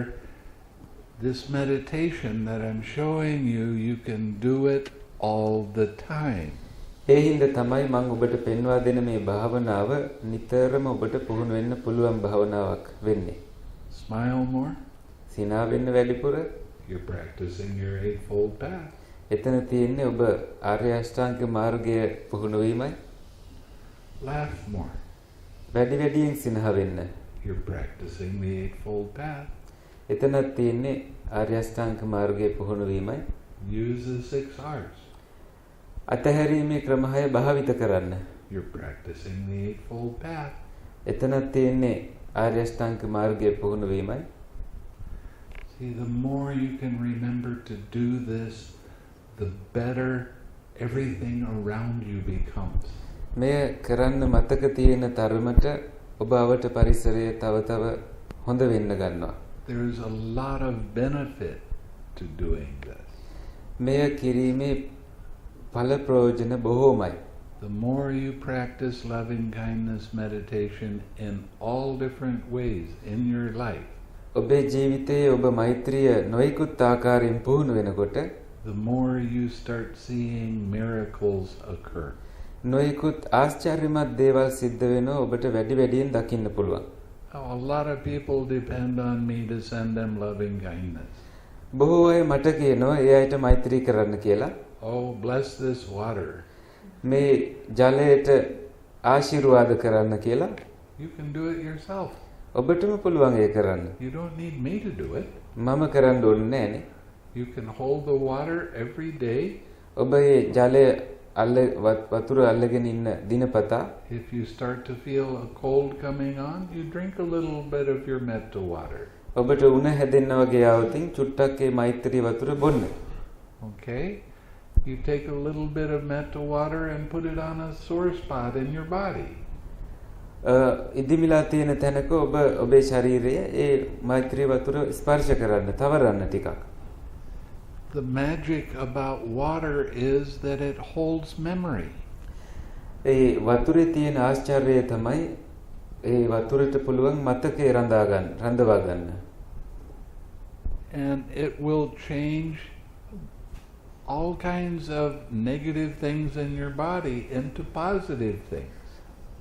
this meditation that I'm showing you, you can do it all the time. ඒ හින්දා තමයි මම ඔබට පෙන්වා දෙන මේ භාවනාව නිතරම ඔබට පුහුණු වෙන්න පුළුවන් භාවනාවක් වෙන්නේ. Smile more. සිනා වෙන්න වැඩිපුර. You're practicing your eightfold path. එතන තියෙන්නේ ඔබ ආර්ය අෂ්ටාංග මාර්ගය පුහුණු වීමයි. Laugh more. වැඩි වැඩියෙන් සිනහ වෙන්න. You're practicing the eightfold path. එතනත් තියෙන්නේ ආර්ය අෂ්ටාංග මාර්ගය පුහුණු වීමයි. Use the 6 R's. අතහැරීමේ ක්‍රම 6 භාවිත කරන්න. You're practicing the eightfold path. එතනත් තියෙන්නේ ආර්ය අෂ්ටාංග මාර්ගය පුහුණු වීමයි. See, the more you can remember to do this, the better everything around you becomes. මෙය කරන්න මතක තියෙන තරමට ඔබ අවට පරිසරය තව තව හොඳ වෙන්න ගන්නවා. There's a lot of benefit to doing this. මෙය කිරීමේ ඵල ප්‍රයෝජන බොහෝමයි. The more you practice loving kindness meditation in all different ways in your life, ඔබේ ජීවිතයේ ඔබ මෛත්‍රිය නොයෙකුත් ආකාරයෙන් පුහුණු වෙනකොට the more you start seeing miracles occur. නොයෙකුත් ආශ්චර්යමත් දේවල් සිද්ධ වෙනවා ඔබට වැඩි වැඩියෙන් දකින්න පුළුවන්. A lot of people depend on me to send them loving kindness. බොහෝ අය මට කියනවා ඒ අයට මෛත්‍රී කරන්න කියලා. Oh, bless this water. මේ ජලයට ආශිර්වාද කරන්න කියලා. You can do it yourself. ඔබටම පුළුවන් ඒ කරන්න. You don't need me to do it. මම කරන්න ඕනේ නෑනේ. You can hold the water every day. ඔබ ඒ ජලය වතුර අල්ලගෙන ඉන්න දිනපතා If you start to feel a cold coming on, you drink a little bit of your metta water. ඔබට උණ හැදෙන්න වගේ ආවොතින් චුට්ටක් ඒ මෛත්‍රී වතුර බොන්න. Okay? You take a little bit of metta water and put it on a sore spot in your body. ඉදිමිලා තියෙන තැනක ඔබ ඔබේ ශරීරයේ ඒ මෛත්‍රී වතුර ස්පර්ශ කරන්න, තවරන්න ටිකක්. The magic about water is that it holds memory. ඒ වතුරේ තියෙන ආශ්චර්යය තමයි ඒ වතුරට පුළුවන් මතකේ රඳවා ගන්න. And it will change all kinds of negative things in your body into positive things.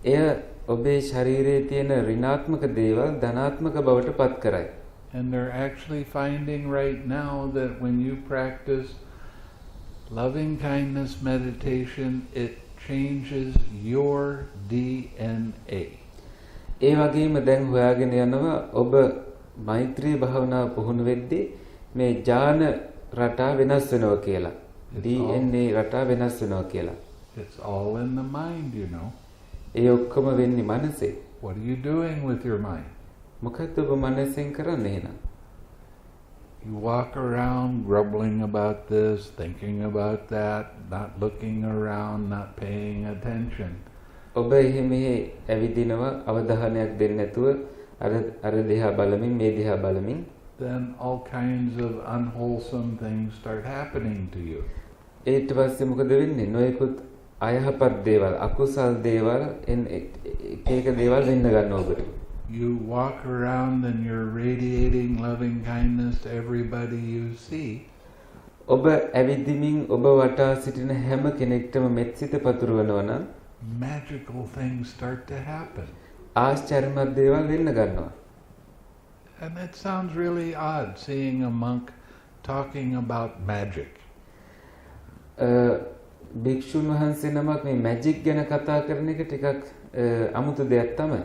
එය ඔබේ ශරීරයේ තියෙන ඍණාත්මක දේවල් ධනාත්මක බවට පත් කරයි. And they're actually finding right now that when you practice loving kindness meditation, it changes your DNA. ඒ වගේම දැන් හොයාගෙන යනවා ඔබ මෛත්‍රී භාවනාව පුහුණු වෙද්දී මේ ඥාන රටා වෙනස් වෙනවා කියලා. DNA රටා වෙනස් වෙනවා කියලා. It's all in the mind, you know. ඒ ඔක්කොම වෙන්නේ මනසේ. What are you doing with your mind? මොකද්ද ඔබ මනසෙන් කරන්නේ එහෙනම්? You walk around grumbling about this, thinking about that, not looking around, not paying attention. ඔබ එහෙම ඇවිදිනවා අවධානයක් දෙන්නේ නැතුව අර දිහා බලමින් මේ දිහා බලමින්. Then all kinds of unwholesome things start happening to you. ඊට පස්සේ මොකද වෙන්නේ? නොයෙකුත් අයහපත් දේවල්, අකුසල් දේවල් එක දේවල් වෙන්න ගන්නවා ඔබට. You walk around and you're radiating loving kindness to everybody you see. ඔබ ඇවිදිමින් ඔබ වටා සිටින හැම කෙනෙක්ටම මෙත්සිත පතුරවනවා නම් magical things start to happen. ආශ්චර්යමත් දේවල් වෙන්න ගන්නවා. And it sounds really odd seeing a monk talking about magic. භික්ෂුන් වහන්සේ නමක් මේ මැජික් ගැන කතා කරන එක ටිකක් අමුතු දෙයක් තමයි.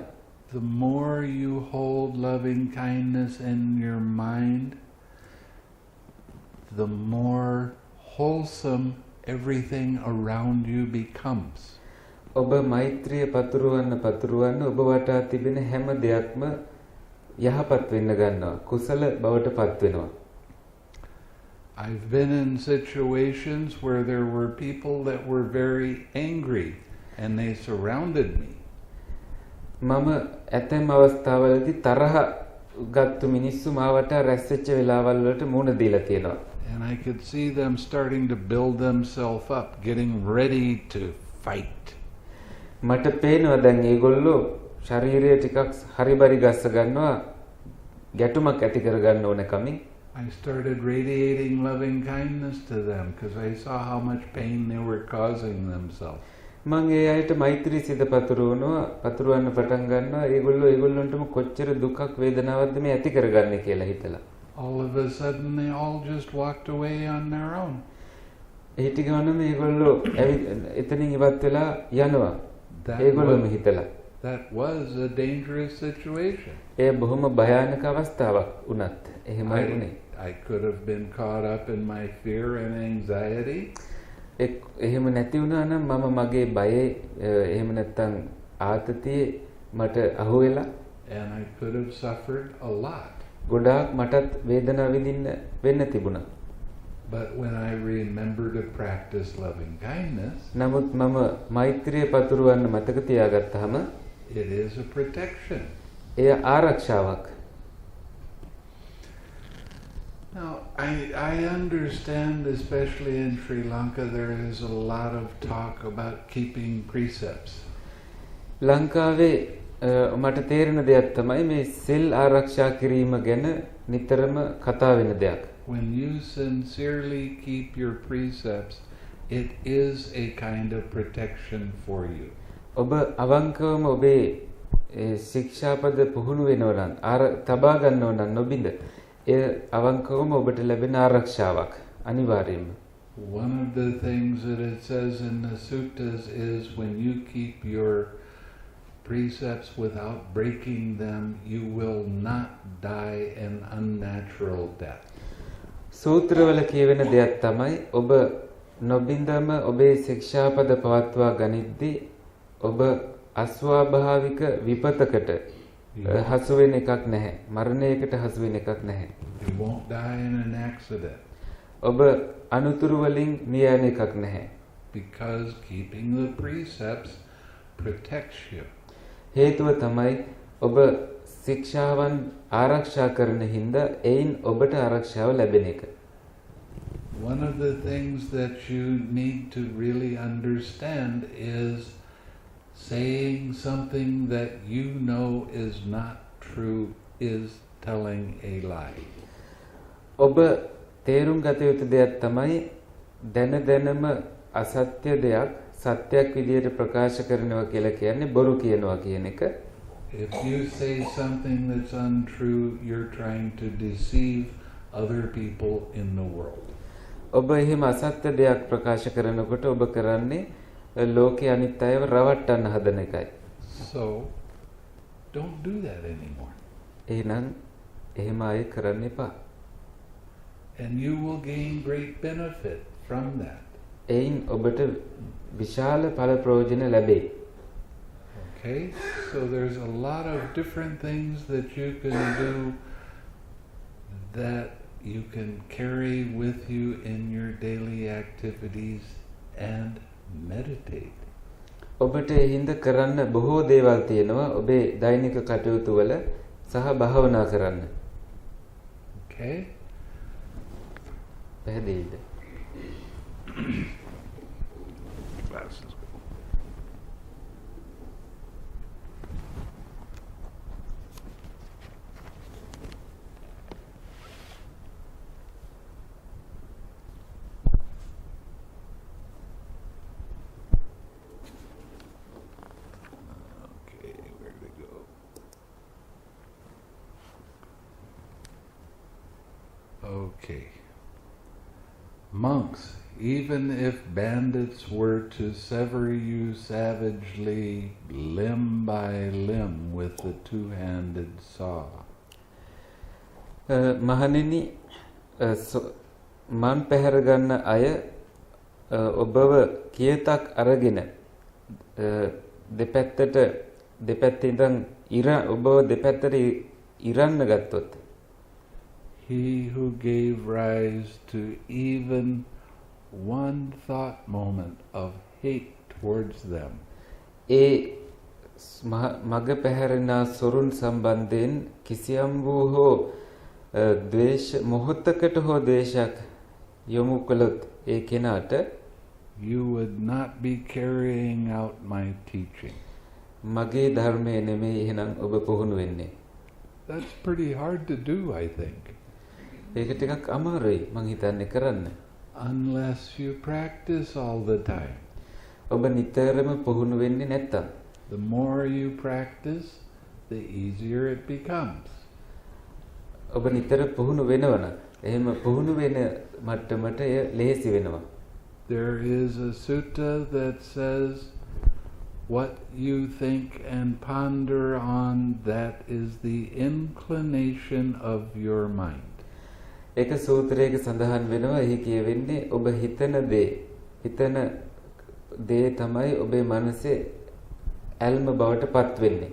The more you hold loving kindness in your mind, the more wholesome everything around you becomes. ඔබ මෛත්‍රිය පතුරවන්න ඔබ වටා තිබෙන හැම දෙයක්ම යහපත් වෙන්න ගන්නවා. කුසල බවට පත් වෙනවා. I've been in situations where there were people that were very angry and they surrounded me. මම ඇතැම් අවස්ථාවලදී තරහ ගත්තු මිනිස්සු මාවට රැස් වෙච්ච වෙලාවල් වලට මුණ දීලා තියෙනවා. And I could see them starting to build themselves up, getting ready to fight. මට පේනවා දැන් ඒගොල්ලෝ ශරීරය ටිකක් හරිබරි ගස්ස ගන්නවා ගැටුමක් ඇති කර ගන්න ඕන කමින්. I started radiating loving kindness to them because I saw how much pain they were causing themselves. මම ඒ අයට මෛත්‍රී සිත පතුරවන්න පටන් ගන්නවා ඒගොල්ලන්ටම කොච්චර දුකක් වේදනාවක්ද මේ ඇති කරගන්නේ කියලා හිතලා. All of a sudden they all just walked away on their own. ඒ ටික ගන්නම ඒගොල්ලෝ එතනින් ඉවත් වෙලා යනවා. ඒගොල්ලෝම හිතලා. That was a dangerous situation. ඒ බොහොම භයානක අවස්ථාවක් වුණත් එහෙමයි වුණේ. I could have been caught up in my fear and anxiety. එහෙම නැති වුණා නම් මම මගේ බයේ එහෙම නැත්තම් ආතතියේ මට අහු වෙලා and I could have suffered a lot. ගොඩාක් මටත් වේදනාව විඳින්න වෙන්න තිබුණා. But when I remember to practice loving kindness, නමුත් මම මෛත්‍රිය පතුරවන්න මතක තියාගත්තාම it is a protection. එය ආරක්ෂාවක්. Now, I understand, especially in Sri Lanka, there is a lot of talk about keeping precepts. ලංකාවේ මට තේරෙන දෙයක් තමයි මේ සිල් ආරක්ෂා කිරීම ගැන නිතරම කතා වෙන දෙයක්. When you sincerely keep your precepts, it is a kind of protection for you. ඔබ අවංකවම ඔබේ ශික්ෂාපද පුහුණු වෙනවා නම් තබා ගන්නවා නම් නොබිඳ ඒ අවංකවම ඔබට ලැබෙන ආරක්ෂාවක් අනිවාර්යයෙන්ම. One of the things that it says in the suttas is when you keep your precepts without breaking them, you will not die an unnatural death. සූත්‍රවල කියවෙන දෙයක් තමයි ඔබ නොබින්දම ඔබේ ශික්ෂාපද පවත්වා ගනිද්දී ඔබ අස්වාභාවික විපතකට හසු වෙන එකක් නැහැ. මරණයකට හසු වෙන එකක් නැහැ. You won't die in an accident. ඔබ අනුතුරු වලින් මිය යන එකක් නැහැ. Because keeping the precepts protects you. හේතුව තමයි ඔබ ශික්ෂාවන් ආරක්ෂා කරන හින්දා එයින් ඔබට ආරක්ෂාව ලැබෙන එක. One of the things that you need to really understand is saying something that you know is not true is telling a lie. ඔබ තේරුම් ගත යුතු දෙයක් තමයි දැනම අසත්‍ය දෙයක් සත්‍යයක් විදියට ප්‍රකාශ කරනවා කියලා කියන්නේ බොරු කියනවා කියන එක. If you say something that's untrue, you're trying to deceive other people in the world. ඔබ එහෙම අසත්‍ය දෙයක් ප්‍රකාශ කරනකොට ඔබ කරන්නේ ලෝකයේ අනිත් අයව රවට්ටන්න හදන එකයි. So don't do that anymore. එහෙනම් එහෙම අය කරන්න එපා. And you will gain great benefit from that. එයින් ඔබට විශාල ඵල ප්‍රයෝජන ලැබේ. Okay? So there's a lot of different things that you can do that you can carry with you in your daily activities and meditate. ඔබට හිඳ කරන්න බොහෝ දේවල් තියෙනවා ඔබේ දෛනික කටයුතු වල සහ භාවනා කරන්න. Okay? පැහැදිලිද? Okay. Monks, even if bandits were to sever you savagely limb by limb with the two-handed saw. මහණෙනි මන් පැහැර ගන්න අය ඔබව කියතක් අරගෙන දෙපැත්තෙන් ඔබව දෙපැත්තට ඉරන්න ගත්තොත් He who gave rise to even one thought moment of hate towards them. මග පැහැරෙන සොරුන් සම්බන්ධයෙන් කිසියම් වූ හෝ ද්වේෂ මොහොතකට හෝ ද්වේෂයක් යොමු කළොත් ඒ කෙනාට you would not be carrying out my teaching. මගේ ධර්මය නෙමෙයි එහෙනම් ඔබ පුහුණු වෙන්නේ. That's pretty hard to do, I think. ඒක ටිකක් අමාරුයි මං හිතන්නේ කරන්න. Unless you practice all the time. ඔබ නිතරම පුහුණු වෙන්නේ නැත්තම්. The more you practice, the easier it becomes. ඔබ නිතර පුහුණු වෙනවනම් එහෙම පුහුණු වෙන මට්ටමට එය ලේසි වෙනවා. There is a sutta that says what you think and ponder on, that is the inclination of your mind. එක සූත්‍රයක සඳහන් වෙනවා එහි කියවෙන්නේ ඔබ හිතන දේ තමයි ඔබේ මනසේ ඇල්ම බවට පත් වෙන්නේ.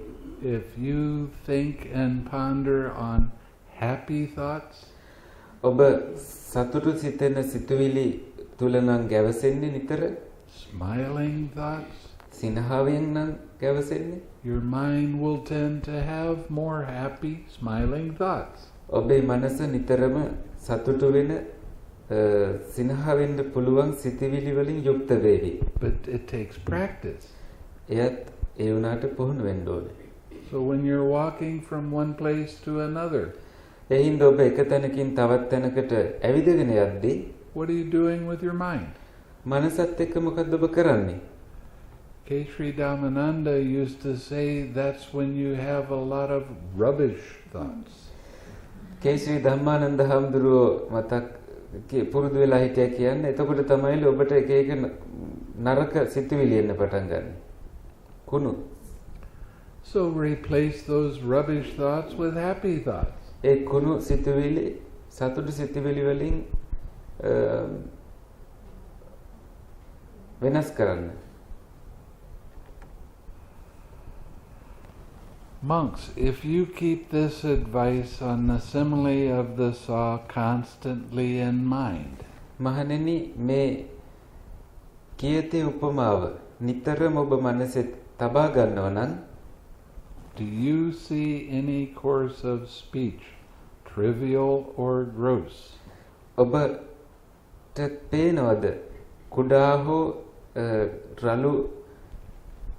If you think and ponder on happy thoughts, ඔබ සතුටු සිතෙන සිතුවිලි තුල නම් ගැවසෙන්නේ නිතර. Smiling thoughts, සිනහවෙන් නම් ගැවසෙන්නේ. your mind will tend to have more happy, smiling thoughts. ඔබේ මනස නිතරම සතුටු වෙන සිනහ වෙන්න පුළුවන් සිතවිලි වලින් යුක්ත වේවි. But it takes practice. එයත් ඒ වුණාට පුහුණු වෙන්න ඕනේ. So when you're walking from one place to another, එහිඳ ඔබ එක තැනකින් තවත් තැනකට ඇවිදගෙන යද්දී what are you doing with your mind? මනසත් එක්ක මොකද්ද ඔබ කරන්නේ? Sri Dhammananda used to say that's when you have a lot of rubbish thoughts. Sri Dhammananda හාමුදුරුවෝ මතක් පුරුදු වෙලා හිටියා කියන්නේ එතකොට තමයි ඔබට එක එක නරක සිතුවිලි එන්න පටන් ගන්න. කුණු. So replace those rubbish thoughts with happy thoughts. ඒ කුණු සිතුවිලි සතුටු සිතුවිලි වලින් වෙනස් කරන්න. Monks, if you keep this advice on the simile of the saw constantly in mind, මහණෙනි මේ කියතේ උපමාව නිතරම ඔබ මනසේ තබා ගන්නවා නම් do you see any course of speech, trivial or gross? ඔබට පේනවද කුඩා හෝ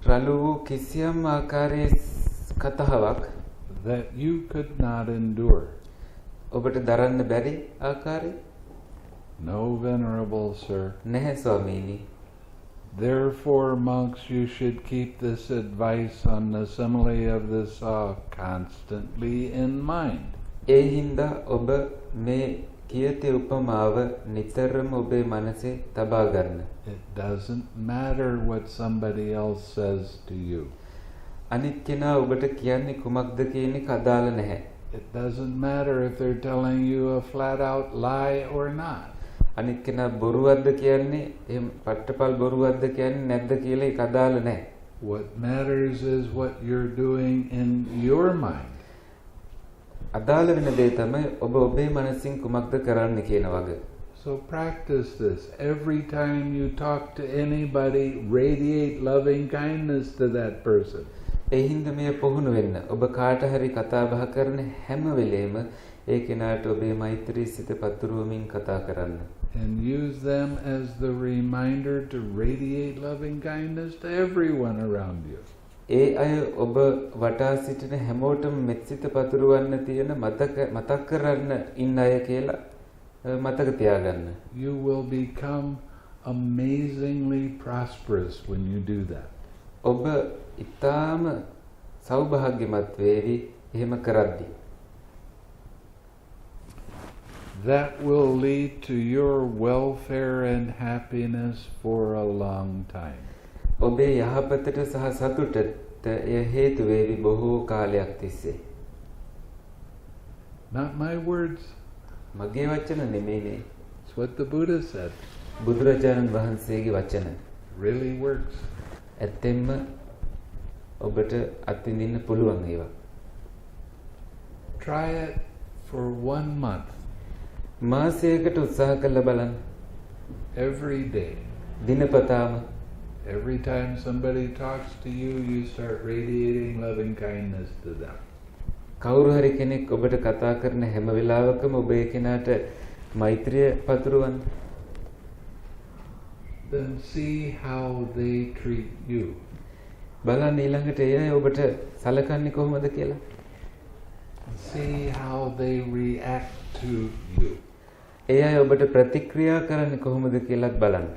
රළු කිසියම් ආකාරයේ කතාවක් that you could not endure? ඔබට දරන්න බැරි ආකාරය? No, venerable sir. නැහැ ස්වාමීනි. Therefore, monks, you should keep this advice on the simile of the saw constantly in mind. ඒ හින්දා ඔබ මේ කියතේ උපමාව නිතරම ඔබේ මනසේ තබා ගන්න. It doesn't matter what somebody else says to you. අනිත් කෙනා ඔබට කියන්නේ කුමක්ද කියන එක අදාළ නැහැ. It doesn't matter if they're telling you a flat out lie or not. අනිත් කෙනා බොරුවක්ද කියන්නේ එහෙම පට්ටපල් බොරුවක්ද කියන්නේ නැද්ද කියලා ඒක අදාළ නැහැ. What matters is what you're doing in your mind. අදාළ වෙන දේ තමයි ඔබ ඔබේ මනසින් කුමක්ද කරන්න කියන වගේ. So practice this. Every time you talk to anybody, radiate loving kindness to that person. ඒ හින්දා මේ පුහුණු වෙන්න. ඔබ කාට හරි කතා බහ කරන හැම වෙලේම ඒ කෙනාට ඔබේ මෛත්‍රී සිත පතුරවමින් කතා කරන්න. And use them as the reminder to radiate loving kindness to everyone around you. ඒ අය ඔබ වටා සිටින හැමෝටම මෙත් සිත පතුරවන්න තියෙන මතක් කරන්න ඉන්න අය කියලා මතක තියාගන්න. You will become amazingly prosperous when you do that. ඔබ ඊටාම සෞභාග්‍යමත් වේවි එහෙම කරද්දී. That will lead to your welfare and happiness for a long time. ඔබේ යහපතට සහ සතුටට එය හේතු වේවි බොහෝ කාලයක් තිස්සේ. Not my words. මගේ වචන නෙමෙයිනේ. It's what the Buddha said. බුදුරජාණන් වහන්සේගේ වචන. Really works. ඇත්තෙන්ම ඔබට අත්විඳින්න පුළුවන් ඒවා. Try it for 1 month. මාසයකට උත්සාහ කරලා බලන්න. Every day. දිනපතාම. Every time somebody talks to you, you start radiating loving kindness to them. කවුරු හරි කෙනෙක් ඔබට කතා කරන හැම වෙලාවකම ඔබ ඒ කෙනාට මෛත්‍රිය පතුරවන්න. Then see how they treat you. බලන්න ඊළඟට ඒ අය ඔබට සලකන්නේ කොහොමද කියලා. See how they react to you. ඒ අය ඔබට ප්‍රතික්‍රියා කරන්නේ කොහොමද කියලාත් බලන්න.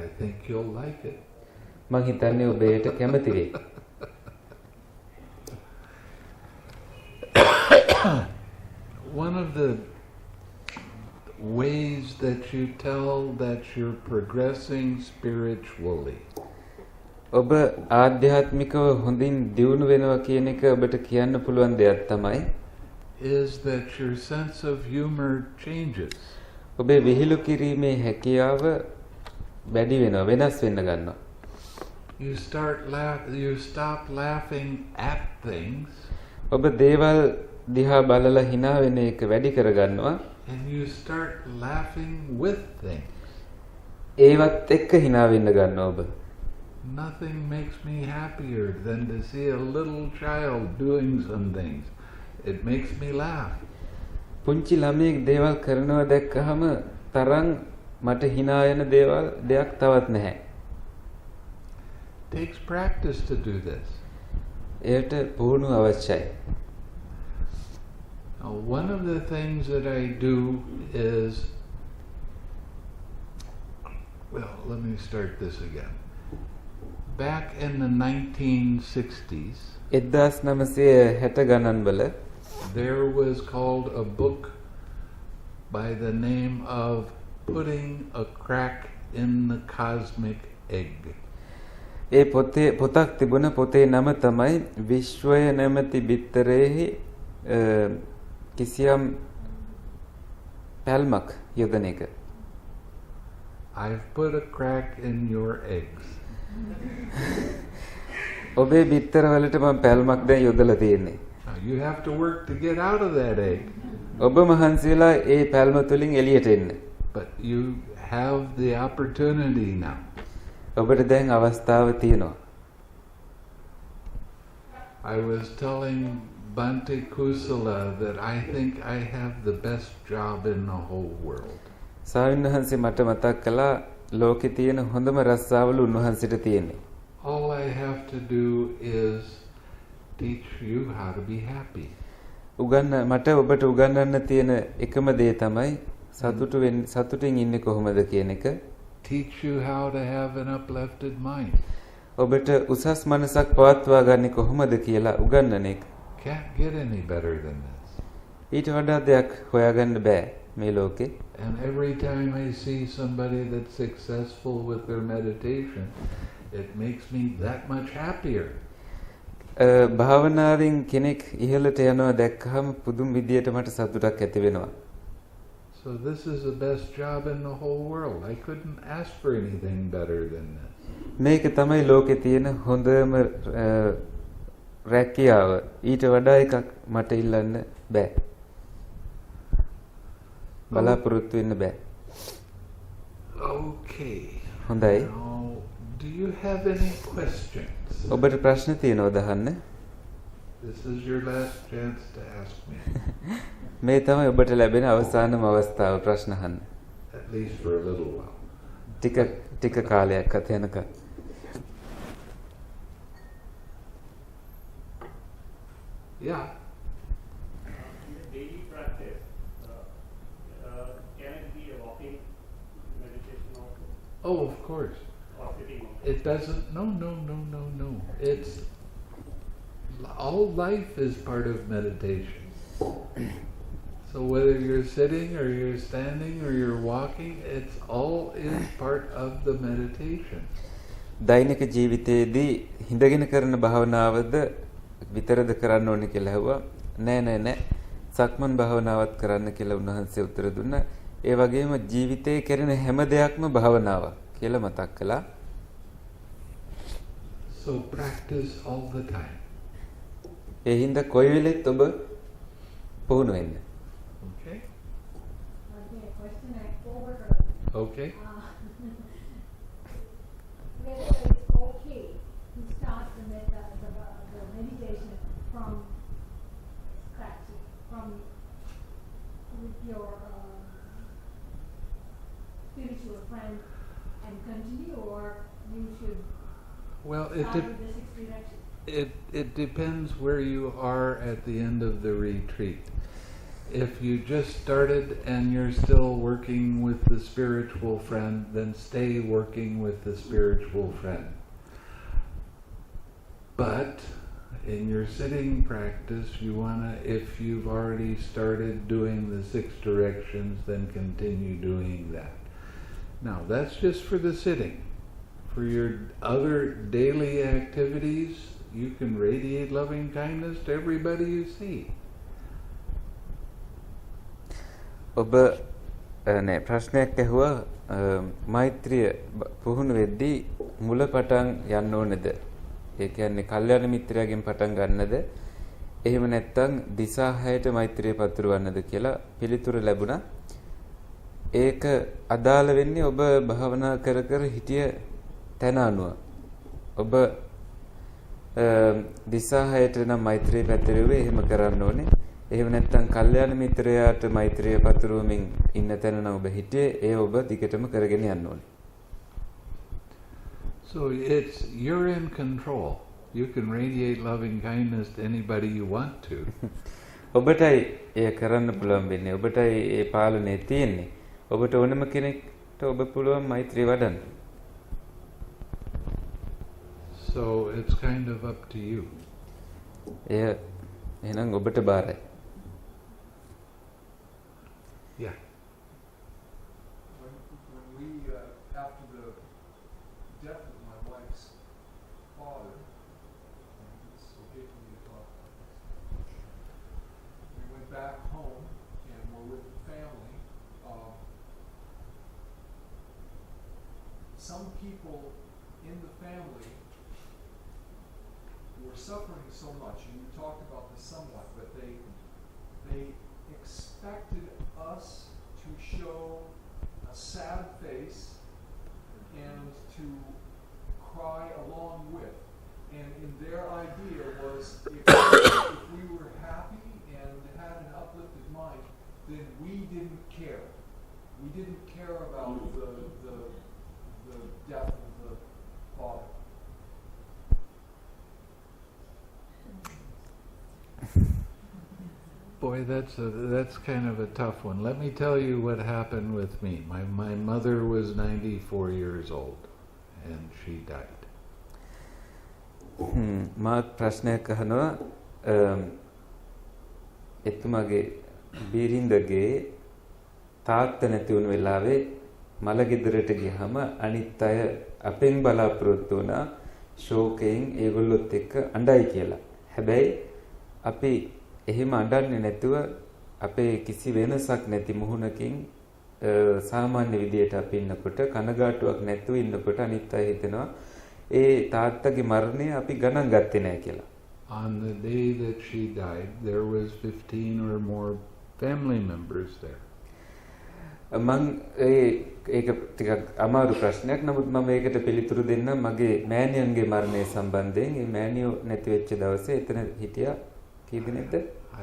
I think you'll like it. මං හිතන්නේ ඔබ ඒකට කැමති වෙයි. One of the ways that you tell that you're progressing spiritually ඔබ ආධ්‍යාත්මිකව හොඳින් දියුණු වෙනවා කියන එක ඔබට කියන්න පුළුවන් දෙයක් තමයි is that your sense of humor changes. ඔබේ විහිළු කිරීමේ හැකියාව වැඩි වෙනවා, වෙනස් වෙන්න ගන්නවා. You stop laughing at things. ඔබ දේවල් දිහා බලලා hina වෙන එක වැඩි කර ගන්නවා. And you start laughing with things. ඒවත් එක්ක hina වෙන්න ගන්නවා ඔබ. Nothing makes me happier than to see a little child doing some things. It makes me laugh. පුංචි ළමයෙක් දේවල් කරනවා දැක්කහම තරම් මට hina යන දෙයක් තවත් නැහැ. Takes practice to do this. ඒකට පුහුණුව අවශ්‍යයි. Now, one of the things that I do is, well, let me start this again. Back in the 1960s, 1960 ගණන් වල there was called a book by the name of Putting a Crack in the Cosmic Egg. ඒ පොතක් තිබුණ පොතේ නම තමයි විශ්වය නැමැති බිත්තරෙහි කිසියම් පැල්මක් යොදන එක. I've put a crack in your eggs. ඔබේ බිත්තර වලට මම පැල්මක් දැන් යොදලා තියෙන්නේ. Now you have to work to get out of that egg. ඔබ මහන්සි වෙලා ඒ පැල්ම තුලින් එළියට එන්න. But you have the opportunity now. ඔබට දැන් අවස්ථාව තියෙනවා. I was telling Bhante Kusala that I think I have the best job in the whole world. සාවින්හන්සේ මට මතක් කළා ලෝකේ තියෙන හොඳම රස්සාවල උන්වහන්සේට තියෙන්නේ. All I have to do is teach you how to be happy. මට ඔබට උගන්වන්න තියෙන එකම දේ තමයි සතුටින් ඉන්නේ කොහොමද කියන එක. Teach you how to have an uplifted mind. ඔබට උසස් මනසක් පවත්වා ගන්න කොහොමද කියලා උගන්වන එක. Can't get any better than this. ඊට වඩා දෙයක් හොයාගන්න බෑ මේ ලෝකේ. And every time I see somebody that's successful with their meditation, it makes me that much happier. භාවනාවෙන් කෙනෙක් ඉහළට යනවා දැක්කහම පුදුම විදියට මට සතුටක් ඇති වෙනවා. So this is the best job in the whole world. I couldn't ask for anything better than this. මේක තමයි ලෝකේ තියෙන හොඳම රැකියාව. ඊට වඩා එකක් මට ඉල්ලන්න බෑ. බලාපොරොත්තු වෙන්න බෑ. Okay. හොඳයි. Now, do you have any questions? ඔබට ප්‍රශ්න තියෙනවද අහන්න? This is your last chance to ask me. මේ තමයි ඔබට ලැබෙන අවසානම අවස්ථාව ප්‍රශ්න අහන්න. At least for a little while. ටික කාලයක් අත යනකම්. Yeah. Daily practice, can it be a walking meditation also? Oh, of course. Or sitting also? It doesn't. No. It's all life is part of meditation. So whether you're sitting or you're standing or you're walking, it's all is part of the meditation. දෛනික ජීවිතයේදී හිඳගෙන කරන භාවනාවද විතරද කරන්න ඕනේ කියලා ඇහුවා. නෑ. සක්මන් භාවනාවත් කරන්න කියලා උන්වහන්සේ උත්තර දුන්නා. ඒ වගේම ජීවිතයේ කරන හැම දෙයක්ම භාවනාවක් කියලා මතක් කළා. So practice all the time. ඒ හින්දා කොයි වෙලෙත් ඔබ පුහුණු වෙන්න. Okay? Okay, question over. Okay. Whether it's okay to start the meditation from scratch, with your spiritual friend and continue, or you should Well, start with the six directions? It depends where you are at the end of the retreat. If you just started and you're still working with the spiritual friend, then stay working with the spiritual friend. But in your sitting practice, you wanna, if you've already started doing the six directions, then continue doing that. Now, that's just for the sitting. For your other daily activities, you can radiate loving kindness to everybody you see. ඔබ නෑ ප්‍රශ්නයක් ඇහුවා මෛත්‍රිය පුහුණු වෙද්දී මුල පටන් යන්න ඕනේද? ඒ කියන්නේ කල්යාණ මිත්‍රයාගෙන් පටන් ගන්නද? එහෙම නැත්නම් දිසා හැයට මෛත්‍රිය පතුරවන්නද කියලා පිළිතුර ලැබුණා. ඒක අදාළ වෙන්නේ ඔබ භාවනා කර හිටිය තැන අනුව. ඔබ දිසා හැයට නම් මෛත්‍රිය පැතිරුවේ එහෙම කරන්න ඕනේ. එහෙම නැත්නම් කල්යාණ මිත්‍රයාට මෛත්‍රිය පතුරවමින් ඉන්න තැන නම් ඔබ හිටියේ ඒ ඔබ දිගටම කරගෙන යන්න ඕනේ. So you're in control. You can radiate loving kindness to anybody you want to. ඔබටයි එය කරන්න පුළුවන් වෙන්නේ. ඔබටයි ඒ පාලනය තියෙන්නේ. ඔබට ඕනම කෙනෙක්ට ඔබ පුළුවන් මෛත්‍රිය වඩන්න. So it's kind of up to you. එය එහෙනම් ඔබට බාරයි. Yeah. When we, after the death of my wife's father, it's okay for me to talk about this. We went back home and were with the family. Some people in the family were suffering so much, and you talked about this somewhat, but they expected us to show a sad face and to cry along with. And in their idea was if we were happy and had an uplifted mind, then we didn't care. We didn't care about the death of the father. Boy, that's kind of a tough one. Let me tell you what happened with me. My mother was 94 years old, and she died. මා ප්‍රශ්නයක් අහනවා එතුමාගේ බීරින්දගේ තාත්තා නැති වුණ වෙලාවේ මලගෙදරට ගියාම අනිත් අය අපෙන් බලාපොරොත්තු වුණා ශෝකයෙන් ඒගොල්ලොත් එක්ක අඬයි කියලා. හැබැයි අපි එහෙම අඬන්නේ නැතුව අපේ කිසි වෙනසක් නැති මුහුණකින් සාමාන්‍ය විදියට අපි ඉන්නකොට කනගාටුවක් නැතුව ඉන්නකොට අනිත් අය හිතනවා ඒ තාත්තගේ මරණය අපි ගණන් ගත්තේ නැහැ කියලා. On the day that she died, there was 15 or more family members there. මං ඒක ටිකක් අමාරු ප්‍රශ්නයක්. නමුත් මම ඒකට පිළිතුරු දෙන්න මගේ මෑණියන්ගේ මරණය සම්බන්ධයෙන්. මේ මෑණියෝ නැති වෙච්ච දවසේ එතන හිටියා කී දෙනෙක්ද?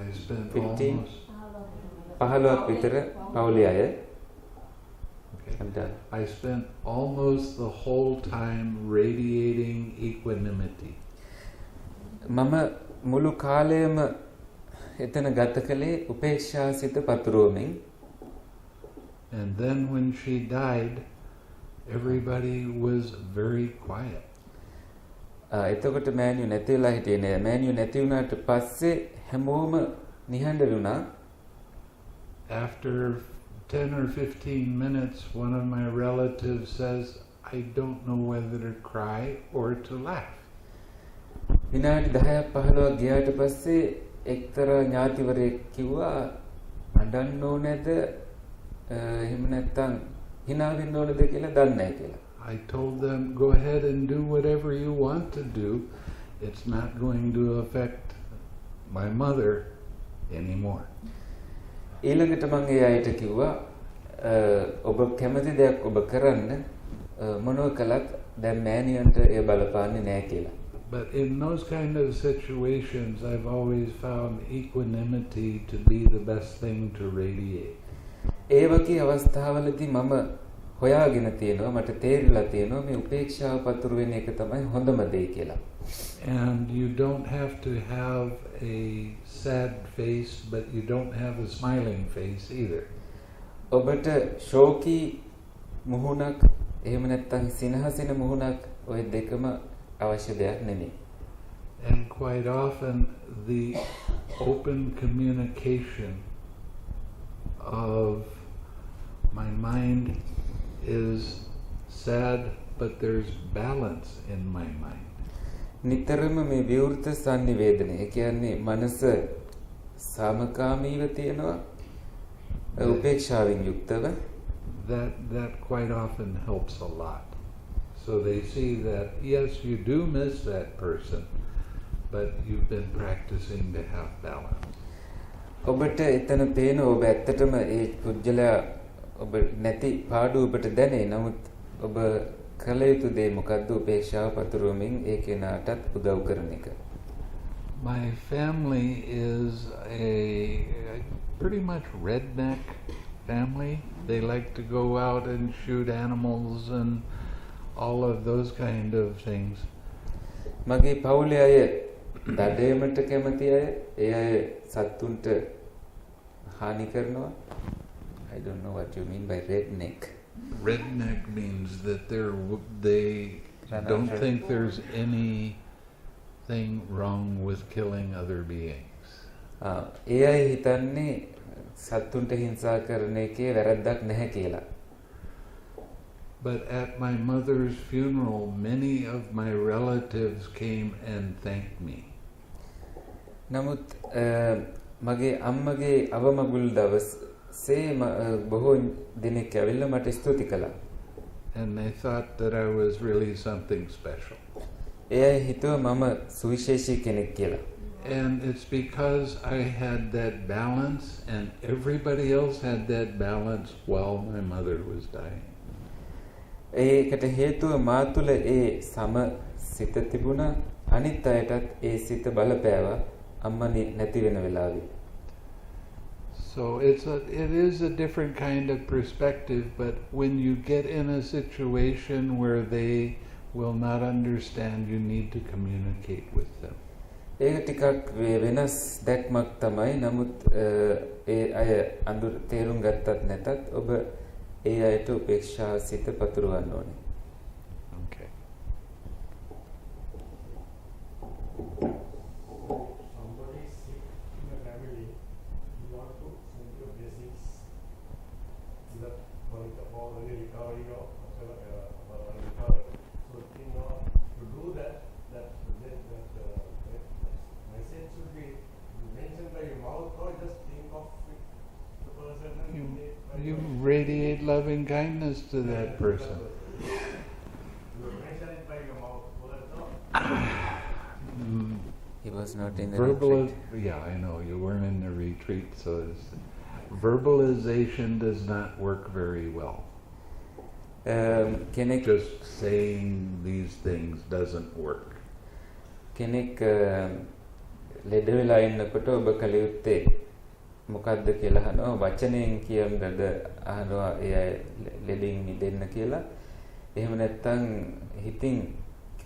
I spent 15 almost 15ක් විතර පවුලේ අය. I'm done. I spent almost the whole time radiating equanimity. මම මුළු කාලයම එතන ගත කළේ උපේක්ෂා සිත පතුරවමින්. And then when she died, everybody was very quiet. එතකොට මෑණියෝ නැති වෙලා හිටියේ නෑ. මෑණියෝ නැති වුණාට පස්සේ හැමෝම නිහඬ වුණා. After 10 or 15 minutes, one of my relatives says, I don't know whether to cry or to laugh. විනාඩි 10ක් 15ක් ගියාට පස්සේ එක්තරා ඥාතිවරයෙක් කිව්වා අඬන්න ඕනේද එහෙම නැත්නම් hina වෙන්න ඕනේද කියලා දන්නේ නැහැ කියලා. I told them, go ahead and do whatever you want to do. It's not going to affect my mother anymore. ඊළඟට මම ඒ අයට කිව්වා ඔබ කැමති දෙයක් ඔබ කරන්න මොනවා කළත් දැන් මෑණියන්ට ඒ බලපාන්නේ නැහැ කියලා. But in those kind of situations, I've always found equanimity to be the best thing to radiate. ඒ වගේ අවස්ථාවලදී මම හොයාගෙන තියෙනවා මට තේරිලා තියෙනවා මේ උපේක්ෂාව පතුරු වෙන එක තමයි හොඳම දේ කියලා. And you don't have to have a sad face, but you don't have a smiling face either. ඔබට ශෝකී මුහුණක් එහෙම නැත්නම් සිනහසින මුහුණක් ඔය දෙකම අවශ්‍ය දෙයක් නෙමෙයි. And quite often the open communication of my mind is sad, but there's balance in my mind. නිතරම මේ විවෘත සංනිවේදනය. ඒ කියන්නේ මනස සාමකාමීව තියෙනවා උපේක්ෂාවෙන් යුක්තව. That quite often helps a lot. So they see that yes, you do miss that person, but you've been practicing to have balance. ඔබට එතන පේන ඔබ ඇත්තටම ඒ පුජ්‍යලයා ඔබ නැති පාඩුව ඔබට දැනේ. නමුත් ඔබ කළ යුතු දේ මොකද්ද? උපේක්ෂාව පතුරවමින් ඒ කෙනාටත් උදව් කරන එක. My family is a pretty much redneck family. They like to go out and shoot animals and all of those kind of things. මගේ පවුලේ අය දඩයමට කැමති අය. ඒ අය සත්තුන්ට හානි කරනවා. I don't know what you mean by redneck. Redneck means that they don't think there's anything wrong with killing other beings. ඒ අය හිතන්නේ සත්තුන්ට හිංසා කරන එකේ වැරද්දක් නැහැ කියලා. But at my mother's funeral, many of my relatives came and thanked me. නමුත් මගේ අම්මගේ අවමගුල් දවසේ බොහෝ දිනක් ඇවිල්ලා මට ස්තුති කළා. And they thought that I was really something special. ඒ අය හිතුවා මම සුවිශේෂී කෙනෙක් කියලා. And it's because I had that balance and everybody else had that balance while my mother was dying. ඒකට හේතුව මා තුළ ඒ සම සිත තිබුණා. අනිත් අයටත් ඒ සිත බලපෑවා අම්මා නැති වෙන වෙලාවේ. So it is a different kind of perspective, but when you get in a situation where they will not understand, you need to communicate with them. ඒක ටිකක් වෙනස් දැක්මක් තමයි. නමුත් ඒ අය අඳුර තේරුම් ගත්තත් නැතත් ඔබ ඒ අයට උපේක්ෂා සිත පතුරවන්න ඕනේ. Okay. Somebody sick in the family, you want to send your blessings to that already recovery or recovery. So to do that nice kindness to that person. He was not in the Verbal, retreat. yeah, I know, you weren't in the retreat, so verbalization does not work very well. කෙනෙක් Just saying these things doesn't work. කෙනෙක් ලෙඩ වෙලා ඉන්නකොට ඔබ කල යුත්තේ මොකද්ද කියලා අහනවා වචනයෙන් කියන්නද අහනවා ඒ අය ලෙඩින් මිදෙන්න කියලා එහෙම නැත්නම් හිතින්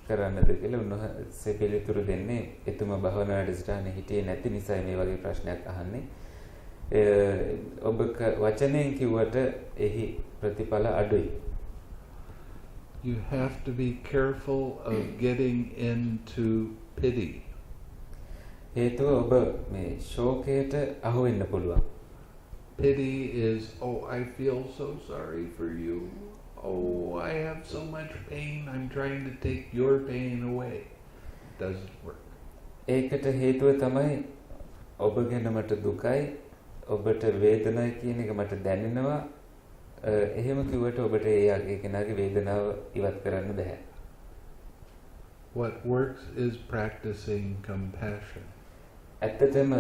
කරන්නද කියලා උන්වහන්සේ පිළිතුරු දෙන්නේ එතුමා භවනා වැඩසටහනේ හිටියේ නැති නිසායි මේ වගේ ප්‍රශ්නයක් අහන්නේ ඔබ වචනයෙන් කිව්වට එහි ප්‍රතිඵල අඩුයි. You have to be careful of getting into pity. හේතුව ඔබ මේ ශෝකයට අහු වෙන්න පුළුවන්. Pity is, oh, I feel so sorry for you. Oh, I have so much pain. I'm trying to take your pain away. Doesn't work. ඒකට හේතුව තමයි ඔබ ගැන මට දුකයි, ඔබට වේදනයි කියන එක මට දැනෙනවා. එහෙම කිව්වට ඔබට ඒ කෙනාගේ වේදනාව ඉවත් කරන්න බෑ. What works is practicing compassion. ඇත්තටම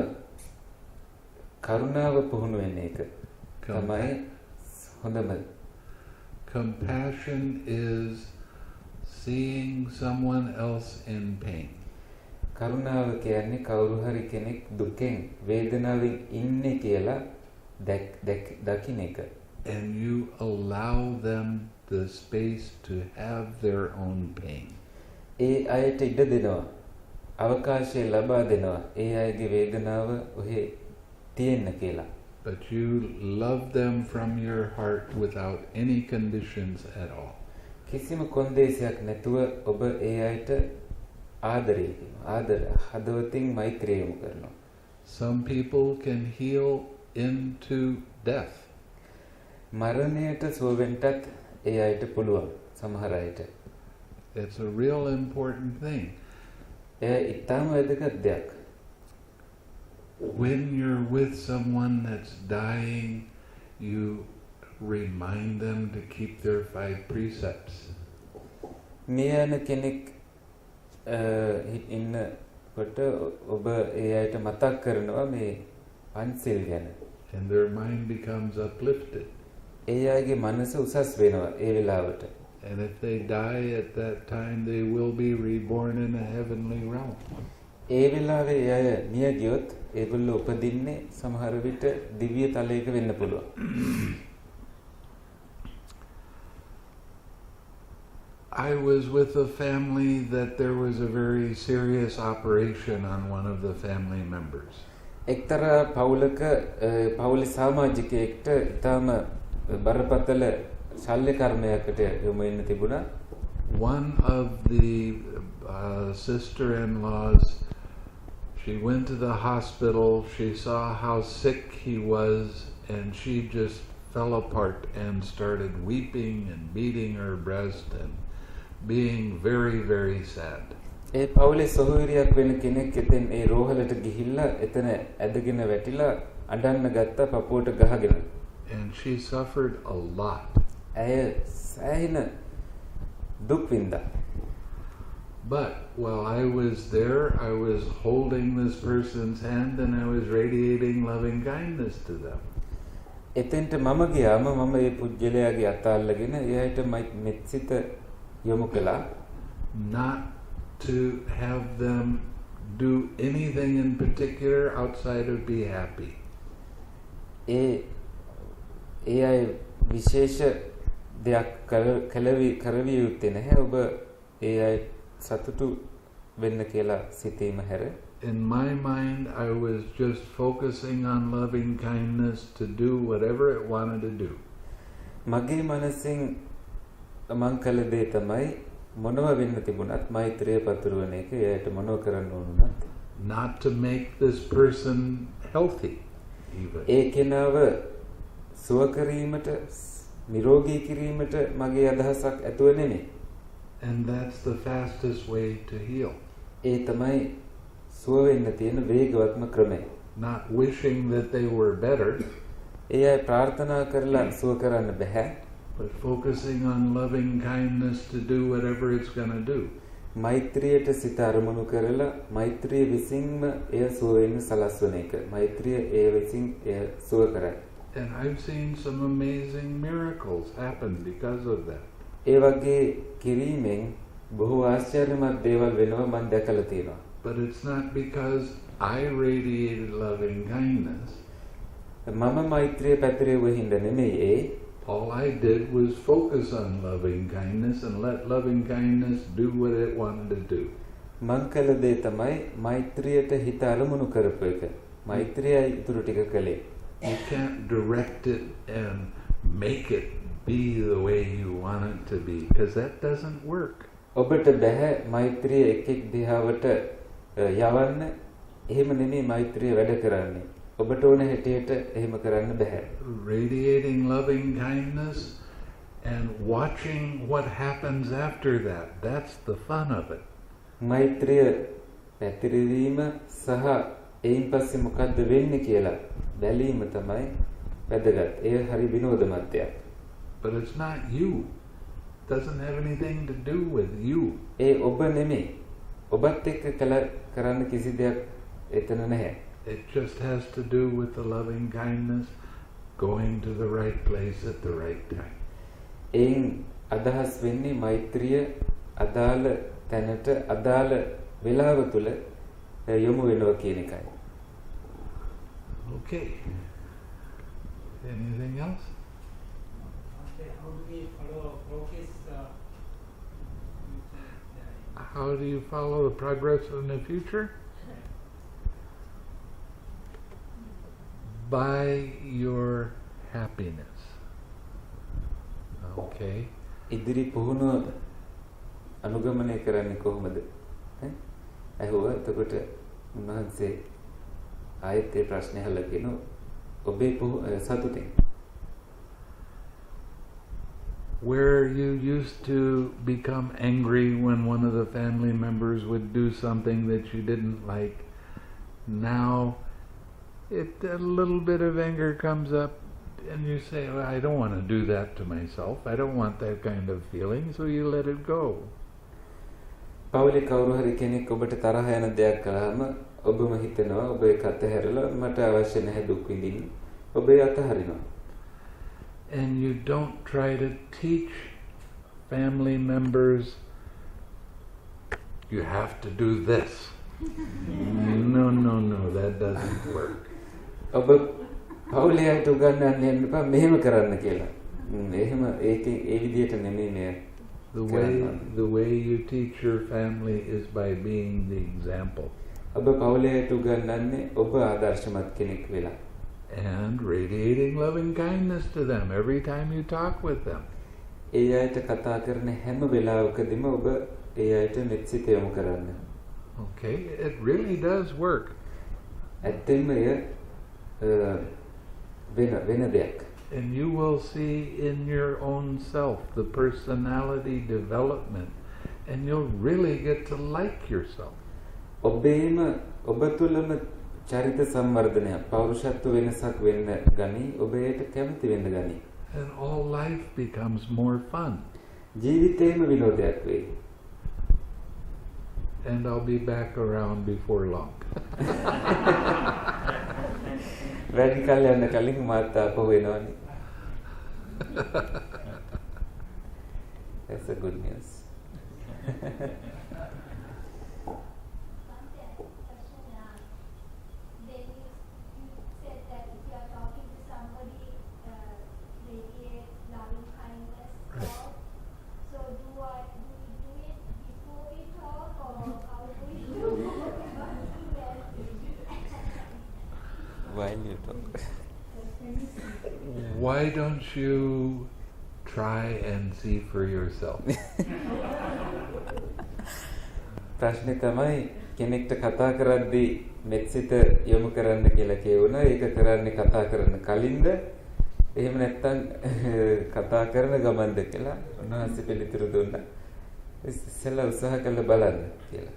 කරුණාව පුහුණු වෙන එක තමයි හොඳම. Compassion is seeing someone else in pain. කරුණාව කියන්නේ කවුරු හරි කෙනෙක් දුකෙන් වේදනාවෙන් ඉන්නේ කියලා දකින්න එක. And you allow them the space to have their own pain. ඒ අයට ඉඩ දෙනවා. අවකාශය ලබා දෙනවා. ඒ අයගේ වේදනාව ඔහේ තියෙන්න කියලා. But you love them from your heart without any conditions at all. කිසිම කොන්දේසියක් නැතුව ඔබ ඒ අයට ආදරය කරනවා. හදවතින් මෛත්‍රිය යොමු කරනවා. Some people can heal into death. මරණයට සුව වෙන්නත් ඒ අයට පුළුවන් සමහර අයට. It's a real important thing. එය ඉතාම වැදගත් දෙයක්. When you're with someone that's dying, you remind them to keep their 5 precepts. මියන කෙනෙක් ඉන්නකොට ඔබ ඒ අයට මතක් කරනවා මේ පන්සිල් ගැන. And their mind becomes uplifted. ඒ අයගේ මනස උසස් වෙනවා ඒ වෙලාවට. And if they die at that time, they will be reborn in a heavenly realm. ඒ වෙලාවේ ඒ අය මිය ගියොත් ඒගොල්ලෝ උපදින්නේ සමහර විට දිව්‍ය තලයක වෙන්න පුළුවන්. I was with a family that there was a very serious operation on one of the family members. එක්තරා පවුලක පවුලේ සමාජිකයෙක්ට ඊටම බරපතල ශල්‍ය කර්මයකට යොමු වෙන්න තිබුණා. One of the sister-in-laws, she went to the hospital, she saw how sick he was, and she just fell apart and started weeping and beating her breast and being very, very sad. ඒ පවුලේ සොහොයුරියක් වෙන කෙනෙක් එතෙන් ඒ රෝහලට ගිහිල්ලා එතන ඇදගෙන වැටිලා අඬන්න ගත්තා පපුවට ගහගෙන. And she suffered a lot. ඇය සෑහෙන දුක් විඳා. But while I was there, I was holding this person's hand and I was radiating loving kindness to them. එතෙන්ට මම ගියාම මම ඒ පුජ්‍යලයාගේ අත අල්ලගෙන එයාට මෙත්සිත යොමු කළා. Not to have them do anything in particular outside of be happy. ඒ අය විශේෂ දෙයක් කරවිය යුත්තේ නැහැ. ඔබ ඒ අය සතුටු වෙන්න කියලා සිතීම හැර. In my mind, I was just focusing on loving kindness to do whatever it wanted to do. මගේ මනසින් මං කළ දේ තමයි මොනව වෙන්න තිබුණත් මෛත්‍රිය පතුරවන එක. එයාට මොනව කරන්න ඕනුනත් not to make this person healthy even. ඒ කෙනාව සුව කිරීමට නිරෝගී කිරීමට මගේ අදහසක් ඇතුව නෙමෙයි. And that's the fastest way to heal. ඒ තමයි සුව වෙන්න තියෙන වේගවත්ම ක්‍රමය. Not wishing that they were better, ඒ අය ප්‍රාර්ථනා කරලා සුව කරන්න බෑ. but focusing on loving kindness to do whatever it's going to do. මෛත්‍රියට සිත අරමුණු කරලා මෛත්‍රිය විසින්ම එය සුව වෙන්න සලස්වන එක. මෛත්‍රිය ඒ විසින් එය සුව කරයි. And I've seen some amazing miracles happen because of that. ඒ වගේ කිරීමෙන් බොහෝ ආශ්චර්යමත් දේවල් වෙනවා මම දැකලා තියෙනවා. But it's not because I radiated loving kindness. මම මෛත්‍රිය පැතිරෙව හින්දා නෙමෙයි ඒ. All I did was focus on loving kindness and let loving kindness do what it wanted to do. මං කළ දේ තමයි මෛත්‍රියට හිත අරමුණු කරපු එක. මෛත්‍රියයි ඉතුරු ටික කළේ. You can't direct it and make it be the way you want it to be, because that doesn't work. ඔබට බෑ මෛත්‍රිය එක් දිහාවට යවන්න. එහෙම නෙමෙයි මෛත්‍රිය වැඩ කරන්නේ. ඔබට ඕන හැටියට එහෙම කරන්න බෑ. Radiating loving kindness and watching what happens after that, that's the fun of it. මෛත්‍රිය පැතිරවීම සහ එයින් පස්සේ මොකද්ද වෙන්නේ කියලා බැලීම තමයි වැදගත්. ඒ හරි විනෝදමත් දෙයක්. But it's not you. It doesn't have anything to do with you. ඒ ඔබ නෙමෙයි. ඔබත් එක්ක කරන්න කිසි දෙයක් එතන නැහැ. It just has to do with the loving kindness going to the right place at the right time. එයින් අදහස් වෙන්නේ මෛත්‍රිය අදාළ තැනට අදාළ වේලාව තුල යොමු වෙනවා කියන එකයි. Okay. Anything else? How do we follow progress? How do you follow the progress in the future? By your happiness. Okay. ඉදිරි පුහුණුව අනුගමනය කරන්නේ කොහොමද? ඇහුවා එතකොට උන්වහන්සේ ආයෙත් ඒ ප්‍රශ්නේ අහලා කියනවා ඔබේ සතුටින්. Where you used to become angry when one of the family members would do something that you didn't like, now a little bit of anger comes up and you say, well, I don't want to do that to myself. I don't want that kind of feeling, so you let it go. පවුලේ කවුරු හරි කෙනෙක් ඔබට තරහ යන දෙයක් කළාම ඔබම හිතනවා ඔබ ඒක අතහැරලා මට අවශ්‍ය නැහැ දුක් විඳින්න. ඔබ ඒ අතහරිනවා. And you don't try to teach family members, you have to do this. No, that doesn't work. ඔබ පවුලේ අයට උගන්වන්න යන්න එපා මෙහෙම කරන්න කියලා. එහෙම ඒකේ ඒ විදිහට නෙමෙයි මේ. The way you teach your family is by being the example. ඔබ පවුලේ අයට උගන්වන්නේ ඔබ ආදර්ශමත් කෙනෙක් වෙලා. And radiating loving kindness to them every time you talk with them. ඒ අයට කතා කරන හැම වෙලාවකදීම ඔබ ඒ අයට මෙත්සිත යොමු කරන්න. Okay, it really does work. ඇත්තෙන්ම එය වෙන දෙයක්. And you will see in your own self the personality development, and you'll really get to like yourself. ඔබේම ඔබ තුළම චරිත සංවර්ධනය පෞරුෂත්ව වෙනසක් වෙන්න ගනි ඔබ ඒකට කැමති වෙන්න ගනි. And all life becomes more fun. ජීවිතේම විනෝදයක් වෙයි. And I'll be back around before long. වැඩි කල් යන කලින් මාත් ආපහු එනවනේ. That's a good news. While you talk. Why don't you try and see for yourself? ප්‍රශ්නේ තමයි කෙනෙක්ට කතා කරද්දී මෙත්සිත යොමු කරන්න කියලා කියවුණා. ඒක කරන්නේ කතා කරන කලින්ද එහෙම නැත්නම් කතා කරන ගමන්ද කියලා උන්වහන්සේ පිළිතුරු දුන්නා. ඉස්සෙල්ලා උත්සාහ කරලා බලන්න කියලා.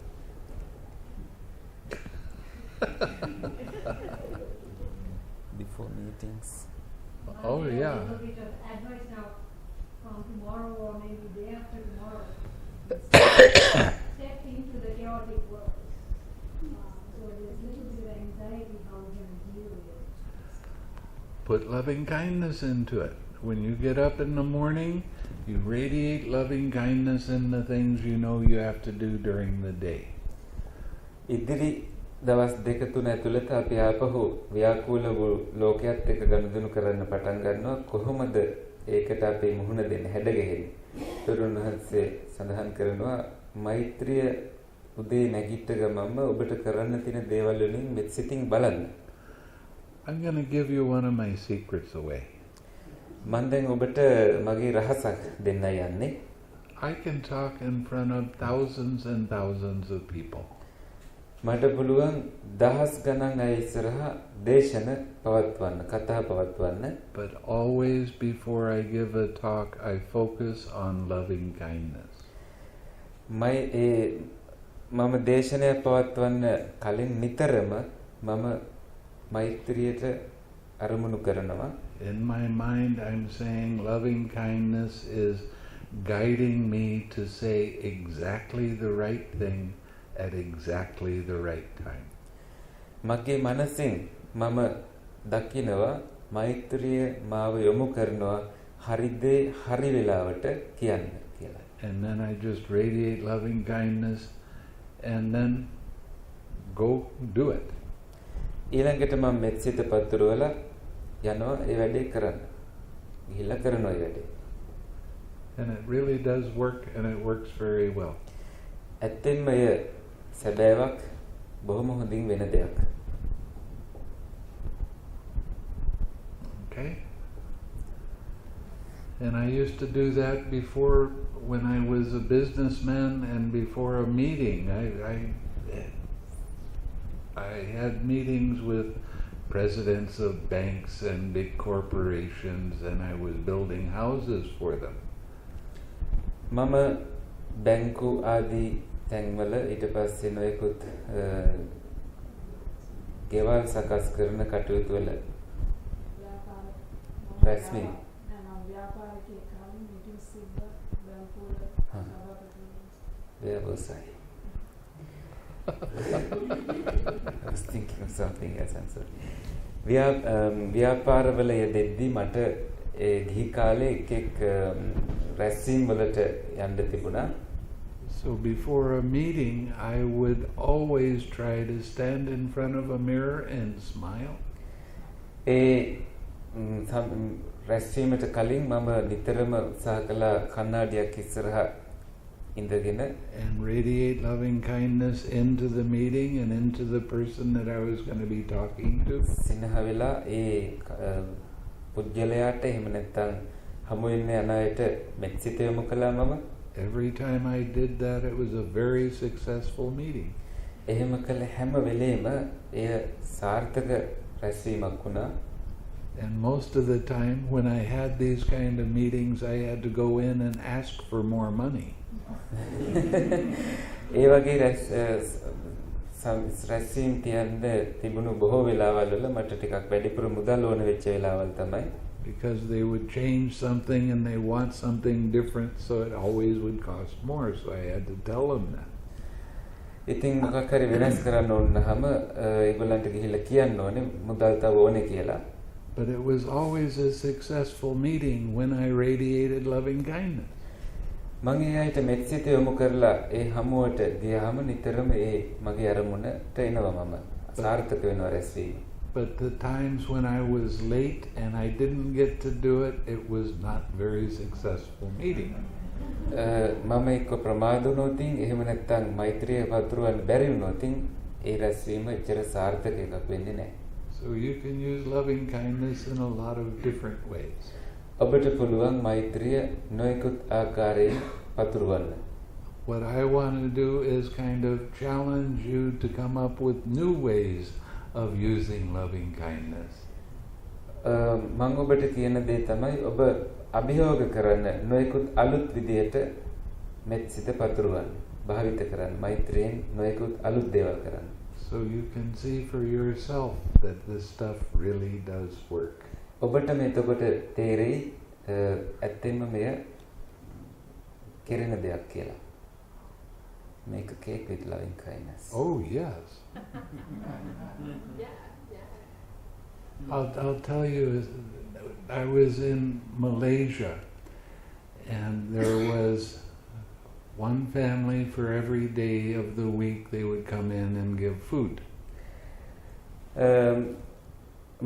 Before meetings. Oh, yeah. A little bit of advice now. from tomorrow or maybe day after tomorrow, step into the chaotic world. So there's a little bit of anxiety how we're going to deal with it. Put loving kindness into it. When you get up in the morning, you radiate loving kindness in the things you know you have to do during the day. ඉදිරි දවස් දෙක තුන ඇතුළත අපි ආපහු ව්‍යාකූල වූ ලෝකයේත් එක්ක ගනුදෙනු කරන්න පටන් ගන්නවා. කොහොමද ඒකට අපි මුහුණ දෙන්නේ හැඩගැහෙන්නේ? තරුණ වහන්සේ සඳහන් කරනවා මෛත්‍රිය උදේ නැගිට ගමන්ම ඔබට කරන්න තියෙන දේවල් වලින් මෙත් සිතින් බලන්න. I'm going to give you one of my secrets away. මම දැන් ඔබට මගේ රහසක් දෙන්න යන්නේ. I can talk in front of thousands and thousands of people. මට පුළුවන් දහස් ගණන් අය ඉස්සරහා දේශන පවත්වන්න, කතා පවත්වන්න. But always before I give a talk, I focus on loving kindness. මම දේශනය පවත්වන්න කලින් නිතරම මම මෛත්‍රියට අරමුණු කරනවා. In my mind, I'm saying loving kindness is guiding me to say exactly the right thing at exactly the right time. මගේ මනසින් මම දකිනවා මෛත්‍රිය මාව යොමු කරනවා හරි දේ හරි වෙලාවට කියන්න කියලා. And then I just radiate loving kindness and then go do it. ඊළඟට මම මෙත් සිත පතුරවලා යනවා ඒ වැඩේ කරන්න. ගිහිල්ලා කරනවා ඒ වැඩේ. And it really does work, and it works very well. ඇත්තෙන්ම එය සැබෑවක් බොහොම හොඳින් වෙන දෙයක්. Okay? And I used to do that before when I was a businessman and before a meeting. I had meetings with presidents of banks and big corporations, and I was building houses for them. මම බැංකු ආදී තැන්වල ඊට පස්සේ නොයෙකුත් ගෙවල් සකස් කරන කටයුතු වල රැස්වීම. व्यवसाय. I was thinking of something else. I'm sorry. ව්‍යාපාරවල යෙදෙද්දී මට ඒ ගිහි කාලේ එක් රැස්වීම් වලට යන්න තිබුණා. So before a meeting, I would always try to stand in front of a mirror and smile. රැස්වීමට කලින් මම නිතරම උත්සාහ කළා කණ්ණාඩියක් ඉස්සරහා ඉඳගෙන and radiate loving kindness into the meeting and into the person that I was going to be talking to. සිනහ වෙලා ඒ පුද්ගලයාට එහෙම නැත්නම් හමු වෙන්න යන අයට මෙත් සිත යොමු කළා මම. Every time I did that, it was a very successful meeting. එහෙම කළ හැම වෙලේම එය සාර්ථක රැස්වීමක් වුණා. And most of the time when I had these kind of meetings, I had to go in and ask for more money. ඒ වගේ රැස්වීම් තියන්න තිබුණු බොහෝ වෙලාවල් වල මට ටිකක් වැඩිපුර මුදල් ඕන වෙච්ච වෙලාවල් තමයි. Because they would change something and they want something different, so it always would cost more, so I had to tell them that. ඉතින් මොකක් හරි වෙනස් කරන්න ඕනහම ඒගොල්ලන්ට ගිහිල්ලා කියන්න ඕනේ මුදල් තව ඕනේ කියලා. But it was always a successful meeting when I radiated loving kindness. මම ඒ අයට මෙත් සිත යොමු කරලා ඒ හමුවට ගියාම නිතරම ඒ මගේ අරමුණට එනවා මම. සාර්ථක වෙනවා රැස්වීම. But the times when I was late and I didn't get to do it, it was not very successful meeting. මම එක්ක ප්‍රමාද වුණොතින් එහෙම නැත්නම් මෛත්‍රිය වතුරවන්න බැරි වුණොතින් ඒ රැස්වීම එච්චර සාර්ථක එකක් වෙන්නේ නැහැ. So you can use loving kindness in a lot of different ways. ඔබට පුළුවන් මෛත්‍රිය නොයෙකුත් ආකාරයෙන් පතුරවන්න. What I want to do is kind of challenge you to come up with new ways of using loving kindness. මම ඔබට කියන දේ තමයි ඔබ අභියෝග කරන්න නොයෙකුත් අලුත් විදියට මෙත් සිත පතුරවන්න. භාවිත කරන්න මෛත්‍රියෙන් නොයෙකුත් අලුත් දේවල් කරන්න. So you can see for yourself that this stuff really does work. ඔබට මේකට තේරෙයි ඇත්තෙන්ම මෙය කෙරෙන දෙයක් කියලා. Make a cake with loving kindness. Oh, yes. I'll tell you, I was in Malaysia, and there was one family for every day of the week. They would come in and give food.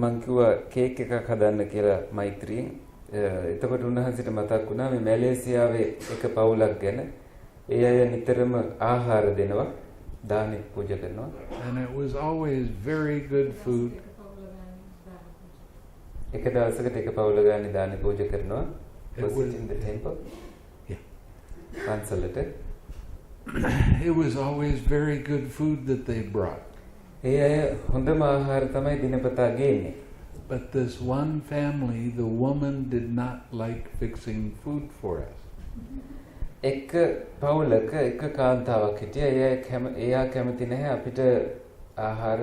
මං කිව්වා cake එකක් හදන්න කියලා මෛත්‍රියෙන්. එතකොට උන්වහන්සේට මතක් වුණා මේ මැලේසියාවේ එක පවුලක් ගැන. ඒ අය නිතරම ආහාර දෙනවා, දානෙ පූජා කරනවා. And it was always very good food. එක දවසකට එක පවුල ගානේ දානෙ පූජා කරනවා. Was it in the temple? Yeah. පන්සලට. It was always very good food that they brought. ඒ අය හොඳම ආහාර තමයි දිනපතා ගේන්නේ. But this one family, the woman did not like fixing food for us. එක පවුලක එක කාන්තාවක් හිටියා. එයා කැමති නැහැ අපිට ආහාර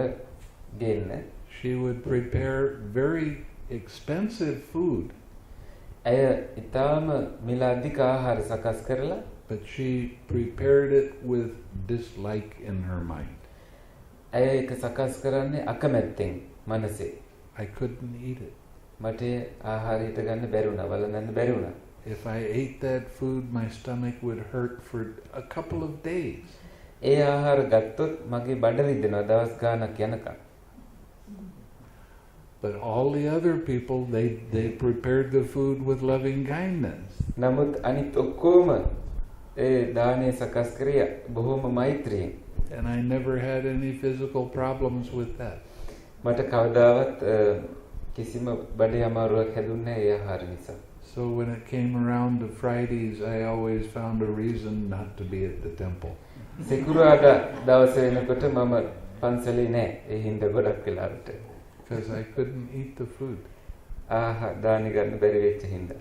ගේන්න. She would prepare very expensive food. ඇය ඊටාම මිල අධික ආහාර සකස් කරලා But she prepared it with dislike in her mind. ඇය ඒක සකස් කරන්නේ අකමැත්තෙන් මනසේ. I couldn't eat it. මට ආහාරයට ගන්න බැරි වුණා, වළඳන්න බැරි වුණා. If I ate that food, my stomach would hurt for a couple of days. ඒ ආහාර ගත්තොත් මගේ බඩ රිදෙනවා දවස් ගාණක් යනකම්. But all the other people, they prepared the food with loving kindness. නමුත් අනිත් ඔක්කොම ඒ දානේ සකස් කරේ බොහොම මෛත්‍රියෙන්. And I never had any physical problems with that. මට කවදාවත් කිසිම බඩේ අමාරුවක් හැදුන්නේ නැහැ ඒ ආහාර නිසා. So when it came around to Fridays, I always found a reason not to be at the temple. සිකුරාදා දවසේ වෙනකොට මම පන්සලේ නැහැ. ඒ හින්දා ගොඩක් වෙලාවට. Because I couldn't eat the food. දානි ගන්න බැරි වෙච්ච හින්දා.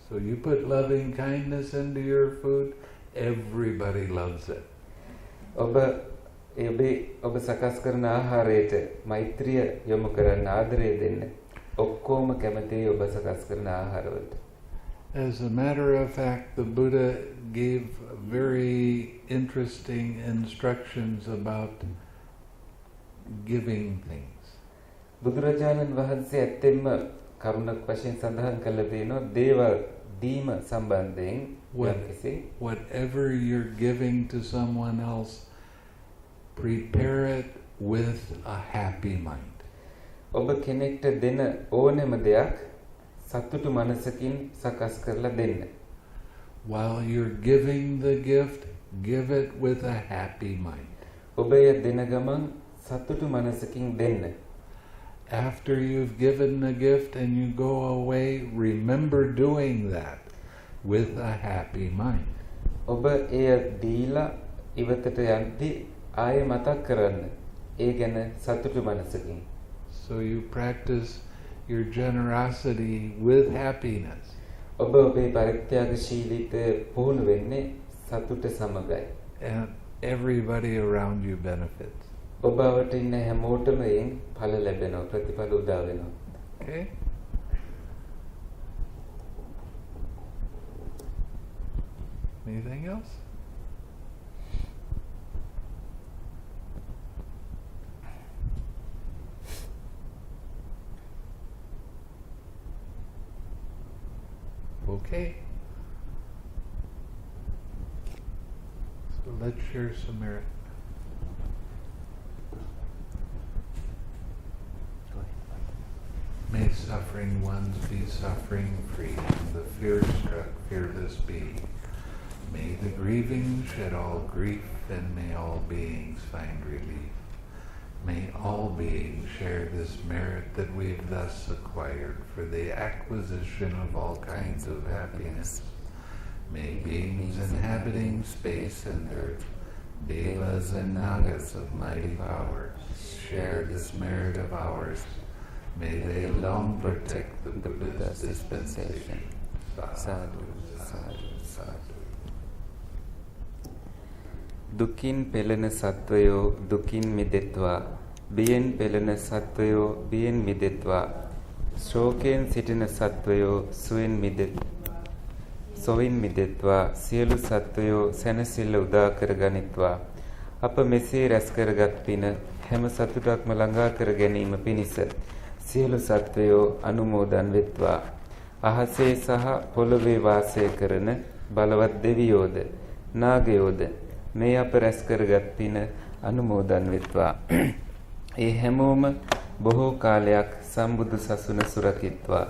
So you put loving kindness into your food, everybody loves it. ඔබ සකස් කරන ආහාරයට මෛත්‍රිය යොමු කරන්න, ආදරය දෙන්න. ඔක්කොම කැමතියි ඔබ සකස් කරන ආහාරවලට. As a matter of fact, the Buddha gave very interesting instructions about giving things. බුදුරජාණන් වහන්සේ ඇත්තෙන්ම කරුණක් වශයෙන් සඳහන් කළා තියෙනවා දේවල් දීම සම්බන්ධයෙන් යම්කිසි whatever you're giving to someone else, prepare it with a happy mind. ඔබ කෙනෙක්ට දෙන ඕනෑම දෙයක් සතුටු මනසකින් සකස් කරලා දෙන්න. While you're giving the gift, give it with a happy mind. ඔබ එය දෙන ගමන් සතුටු මනසකින් දෙන්න. After you've given the gift and you go away, remember doing that with a happy mind. ඔබ එය දීලා ඉවතට යද්දී ආයෙ මතක් කරන්න ඒ ගැන සතුටු මනසකින්. So you practice your generosity with happiness. ඔබ ඔබේ පරිත්‍යාගශීලීත්වය පුහුණු වෙන්නේ සතුට සමගයි. And everybody around you benefits. ඔබ අවට ඉන්න හැමෝටම එයින් ඵල ලැබෙනවා, ප්‍රතිඵල උදා වෙනවා. Okay? Anything else? Okay. So let's share some merit. May suffering ones be suffering free, and the fear-struck fearless be. May the grieving shed all grief, and may all beings find relief. May all beings share this merit that we've thus acquired for the acquisition of all kinds of happiness. May beings inhabiting space and earth, devas and nagas of mighty power, share this merit of ours. May they long protect the Buddha's dispensation. Sadhu, sadhu, sadhu. දුකින් පෙළෙන සත්වයෝ දුකින් මිදෙත්වා, බියෙන් පෙළෙන සත්වයෝ බියෙන් මිදෙත්වා, ශෝකයෙන් සිටින සත්වයෝ සුවෙන් මිදෙත්, සොවින් මිදෙත්වා සියලු සත්වයෝ සැනසෙල්ල උදා කරගනිත්වා. අප මෙසේ රැස් කරගත් පින හැම සතුටක්ම ළඟා කර ගැනීම පිණිස සියලු සත්වයෝ අනුමෝදන් වෙත්වා. අහසේ සහ පොළොවේ වාසය කරන බලවත් දෙවියෝද නාගයෝද මේ අප රැස් කරගත් පින අනුමෝදන් වෙත්වා. ඒ හැමෝම බොහෝ කාලයක් සම්බුදු සසුන සුරකිත්වා.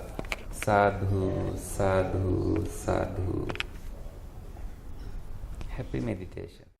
සාදු සාදු සාදු. Happy meditation.